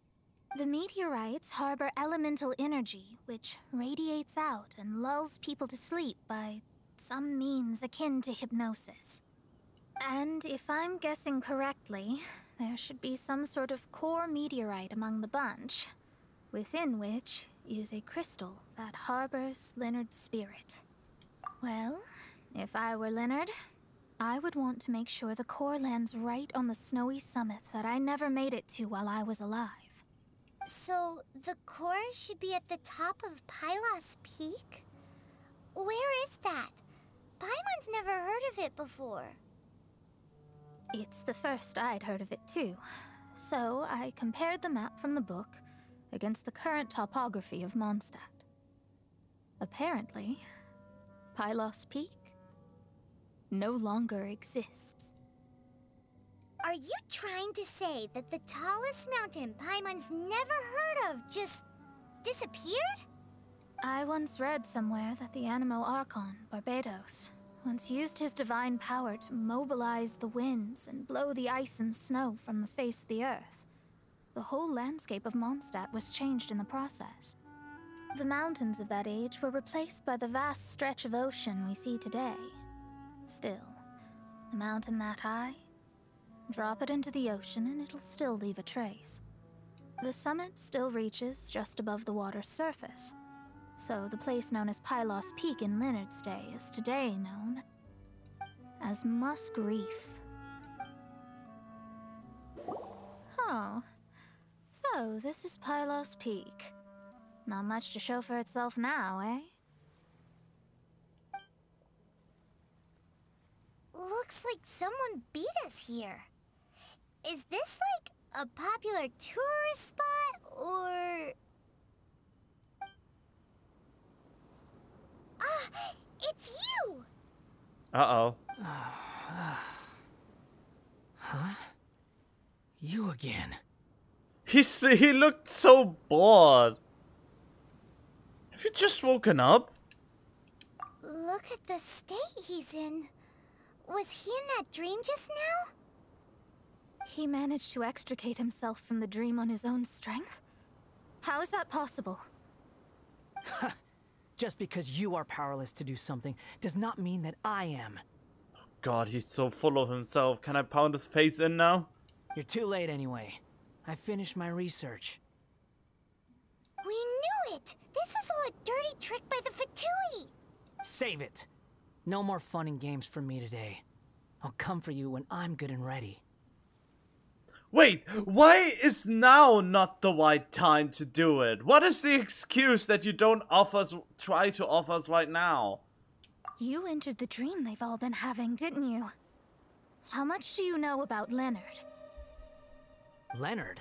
[SPEAKER 15] The meteorites harbor elemental energy, which radiates out and lulls people to sleep by some means akin to hypnosis. And if I'm guessing correctly, there should be some sort of core meteorite among the bunch, within which is a crystal that harbors Leonard's spirit. Well, if I were Leonard, I would want to make sure the core lands right on the snowy summit that I never made it to while I was alive.
[SPEAKER 6] So, the core should be at the top of Pylos Peak? Where is that? Paimon's never heard of it before.
[SPEAKER 15] It's the first I'd heard of it too. So I compared the map from the book against the current topography of Mondstadt. Apparently, Pylos Peak no longer exists.
[SPEAKER 6] Are you trying to say that the tallest mountain Paimon's never heard of just disappeared?
[SPEAKER 15] I once read somewhere that the Animo Archon, Barbados, once used his divine power to mobilize the winds and blow the ice and snow from the face of the earth. The whole landscape of Mondstadt was changed in the process. The mountains of that age were replaced by the vast stretch of ocean we see today. Still, a mountain that high, drop it into the ocean and it'll still leave a trace. The summit still reaches just above the water's surface, so the place known as Pylos Peak in Leonard's day is today known as Musk Reef. Oh, so this is Pylos Peak. Not much to show for itself now, eh?
[SPEAKER 6] Looks like someone beat us here. Is this like a popular tourist spot, or... Ah, it's you!
[SPEAKER 1] Uh-oh.
[SPEAKER 5] Huh? You again.
[SPEAKER 1] He looked so bored. Have you just woken up?
[SPEAKER 6] Look at the state he's in. Was he in that dream just now?
[SPEAKER 15] He managed to extricate himself from the dream on his own strength? How is that possible?
[SPEAKER 5] Just because you are powerless to do something does not mean that I am.
[SPEAKER 1] God, he's so full of himself. Can I pound his face in now?
[SPEAKER 5] You're too late anyway. I finished my research.
[SPEAKER 6] We knew it! This was all a dirty trick by the Fatui!
[SPEAKER 5] Save it! No more fun and games for me today. I'll come for you when I'm good and ready.
[SPEAKER 1] Wait, why is now not the right time to do it? What is the excuse that you don't try to offer us right now?
[SPEAKER 15] You entered the dream they've all been having, didn't you? How much do you know about Leonard?
[SPEAKER 5] Leonard?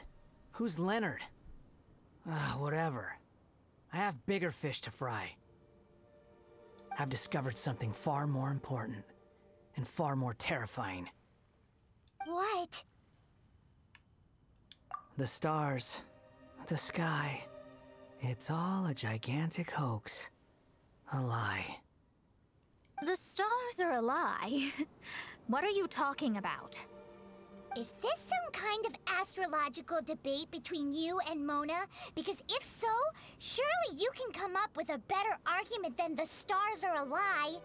[SPEAKER 5] Who's Leonard? Whatever. I have bigger fish to fry. I've discovered something far more important and far more terrifying.
[SPEAKER 6] What?
[SPEAKER 5] The stars, the sky, it's all a gigantic hoax. A lie.
[SPEAKER 15] The stars are a lie. What are you talking about?
[SPEAKER 6] Is this some kind of astrological debate between you and Mona? Because if so, surely you can come up with a better argument than the stars are a lie.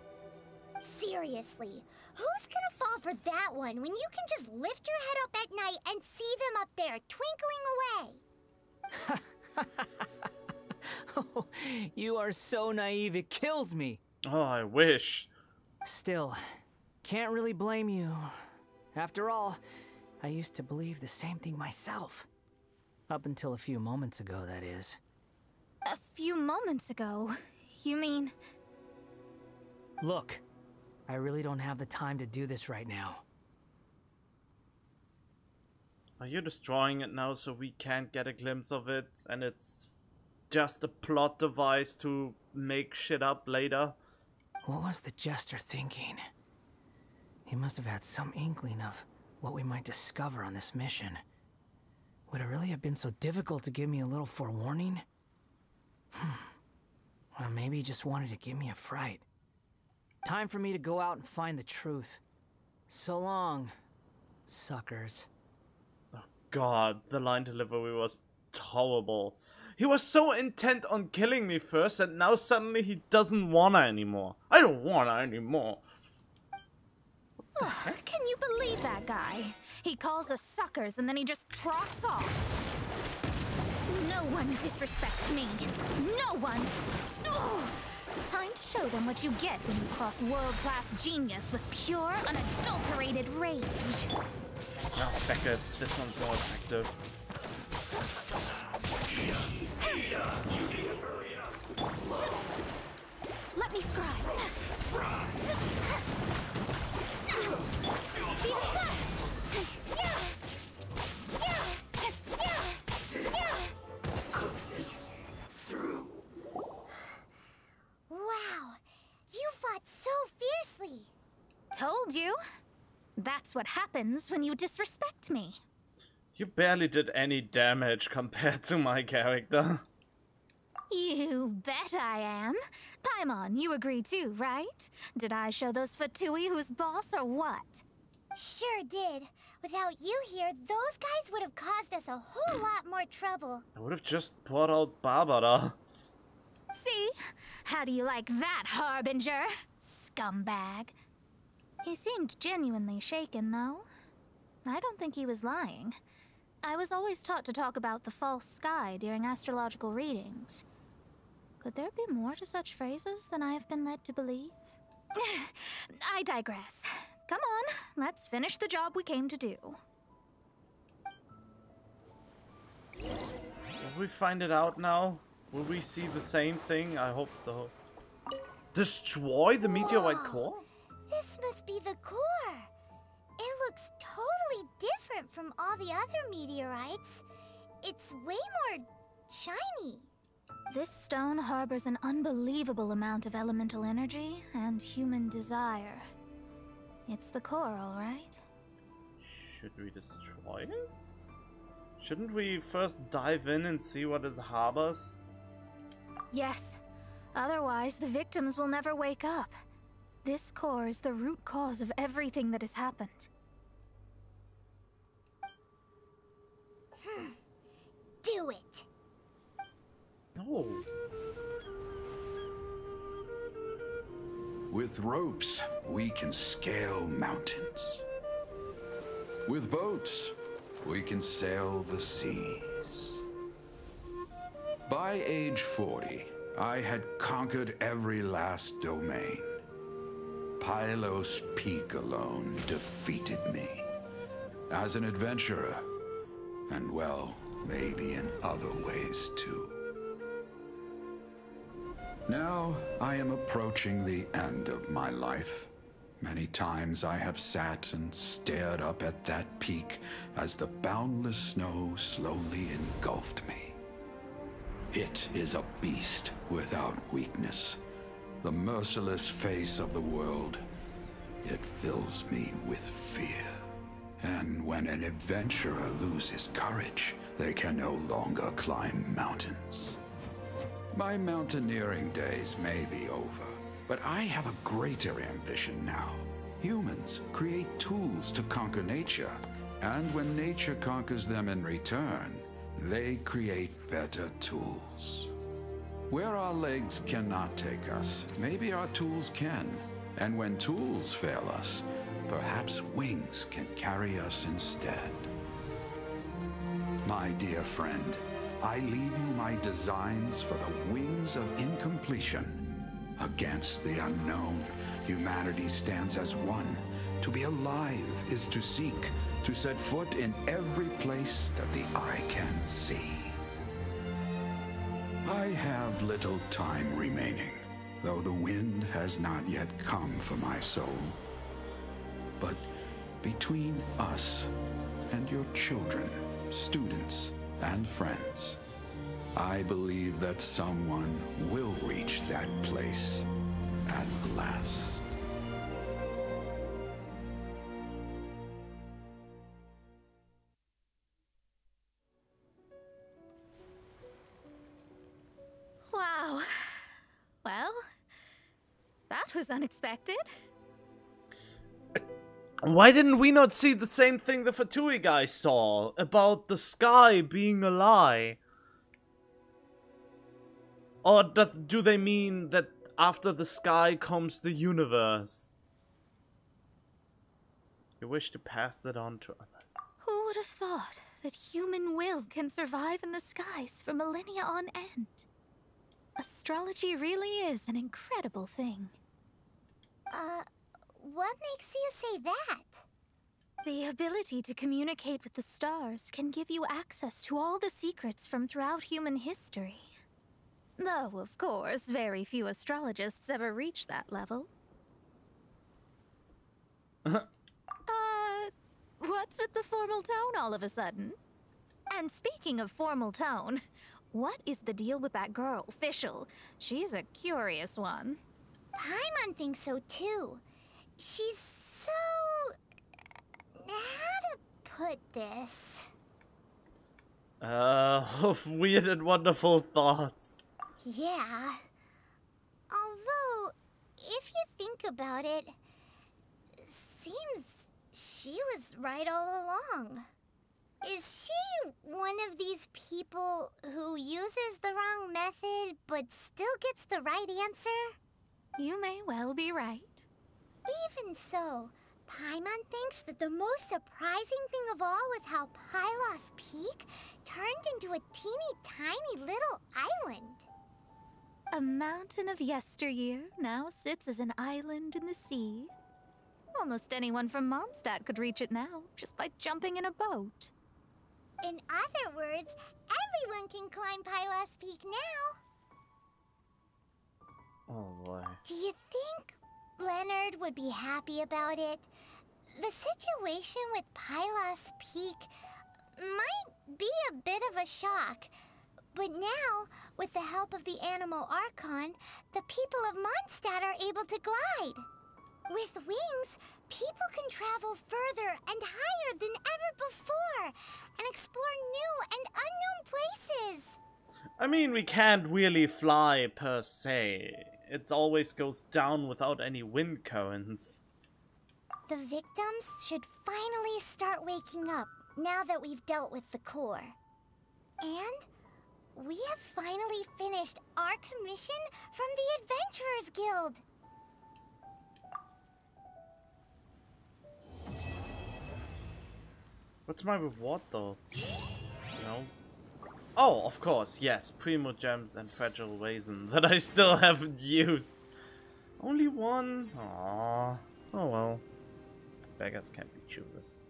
[SPEAKER 6] Seriously, who's gonna fall for that one when you can just lift your head up at night and see them up there twinkling away?
[SPEAKER 5] Oh, you are so naive, it kills me.
[SPEAKER 1] Oh, I wish.
[SPEAKER 5] Still, can't really blame you. After all, I used to believe the same thing myself. Up until a few moments ago, that is.
[SPEAKER 15] A few moments ago? You mean...
[SPEAKER 5] Look, I really don't have the time to do this right now.
[SPEAKER 1] Are you destroying it now so we can't get a glimpse of it and it's just a plot device to make shit up later?
[SPEAKER 5] What was the Jester thinking? He must have had some inkling of what we might discover on this mission. Would it really have been so difficult to give me a little forewarning? Or maybe he just wanted to give me a fright. Time for me to go out and find the truth. So long, suckers.
[SPEAKER 1] Oh God, the line delivery was horrible. He was so intent on killing me first and now suddenly he doesn't wanna anymore. I don't wanna anymore.
[SPEAKER 15] Can you believe that guy? He calls us suckers and then he just trots off. No one disrespects me. No one. Ugh. Time to show them what you get when you cross world-class genius with pure, unadulterated rage.
[SPEAKER 1] Oh, Beckett, this one's more effective.
[SPEAKER 15] Let me scribe.
[SPEAKER 18] Cook this through.
[SPEAKER 6] Wow, you fought so fiercely.
[SPEAKER 15] Told you. That's what happens when you disrespect me.
[SPEAKER 1] You barely did any damage compared to my character.
[SPEAKER 15] You bet I am. Paimon, you agree too, right? Did I show those Fatui who's boss or what?
[SPEAKER 6] Sure did. Without you here, those guys would have caused us a whole lot more trouble.
[SPEAKER 1] I would have just brought out Barbara.
[SPEAKER 15] See? How do you like that, Harbinger? Scumbag. He seemed genuinely shaken, though. I don't think he was lying. I was always taught to talk about the false sky during astrological readings. Could there be more to such phrases than I have been led to believe? I digress. Come on, let's finish the job we came to do.
[SPEAKER 1] Will we find it out now? Will we see the same thing? I hope so. Destroy the meteorite core?
[SPEAKER 6] This must be the core. It looks totally different from all the other meteorites. It's way more shiny.
[SPEAKER 15] This stone harbors an unbelievable amount of elemental energy and human desire. It's the core, all right?
[SPEAKER 1] Should we destroy it? Shouldn't we first dive in and see what it harbors?
[SPEAKER 15] Yes. Otherwise, the victims will never wake up. This core is the root cause of everything that has happened.
[SPEAKER 6] Do it.
[SPEAKER 1] No.
[SPEAKER 20] With ropes, we can scale mountains. With boats, we can sail the seas. By age 40, I had conquered every last domain. Pylos Peak alone defeated me. As an adventurer, and well, maybe in other ways too. Now, I am approaching the end of my life. Many times I have sat and stared up at that peak as the boundless snow slowly engulfed me. It is a beast without weakness, the merciless face of the world. It fills me with fear. And when an adventurer loses courage, they can no longer climb mountains. My mountaineering days may be over, but I have a greater ambition now. Humans create tools to conquer nature, and when nature conquers them in return, they create better tools. Where our legs cannot take us, maybe our tools can. And when tools fail us, perhaps wings can carry us instead. My dear friend, I leave you my designs for the wings of incompletion. Against the unknown, humanity stands as one. To be alive is to seek, to set foot in every place that the eye can see. I have little time remaining, though the wind has not yet come for my soul. But between us and your children, students, and friends, I believe that someone will reach that place at last.
[SPEAKER 15] Wow. Well, that was unexpected.
[SPEAKER 1] Why didn't we not see the same thing the Fatui guy saw about the sky being a lie? Or do they mean that after the sky comes the universe? You wish to pass that on to others.
[SPEAKER 15] Who would have thought that human will can survive in the skies for millennia on end? Astrology really is an incredible thing.
[SPEAKER 6] What makes you say that?
[SPEAKER 15] The ability to communicate with the stars can give you access to all the secrets from throughout human history. Though, of course, very few astrologists ever reach that level. What's with the formal tone all of a sudden? And speaking of formal tone, what is the deal with that girl, Fischl? She's a curious one.
[SPEAKER 6] Paimon thinks so too. She's so... how to put this?
[SPEAKER 1] Weird and wonderful thoughts.
[SPEAKER 6] Yeah. Although, if you think about it, seems she was right all along. Is she one of these people who uses the wrong method but still gets the right answer?
[SPEAKER 15] You may well be right.
[SPEAKER 6] Even so, Paimon thinks that the most surprising thing of all was how Pylos Peak turned into a teeny tiny little island.
[SPEAKER 15] A mountain of yesteryear now sits as an island in the sea. Almost anyone from Mondstadt could reach it now, just by jumping in a boat.
[SPEAKER 6] In other words, everyone can climb Pylos Peak now.
[SPEAKER 1] Oh boy.
[SPEAKER 6] Do you think Leonard would be happy about it? The situation with Pylos Peak might be a bit of a shock. But now, with the help of the Animal Archon, the people of Mondstadt are able to glide. With wings, people can travel further and higher than ever before and explore new and unknown places.
[SPEAKER 1] I mean, we can't really fly per se. It always goes down without any wind currents.
[SPEAKER 6] The victims should finally start waking up now that we've dealt with the core. And we have finally finished our commission from the Adventurers Guild.
[SPEAKER 1] What's my reward though? No. Oh, of course, yes. Primo gems and fragile raisin that I still haven't used. Only one? Aww. Oh well. Beggars can't be choosers.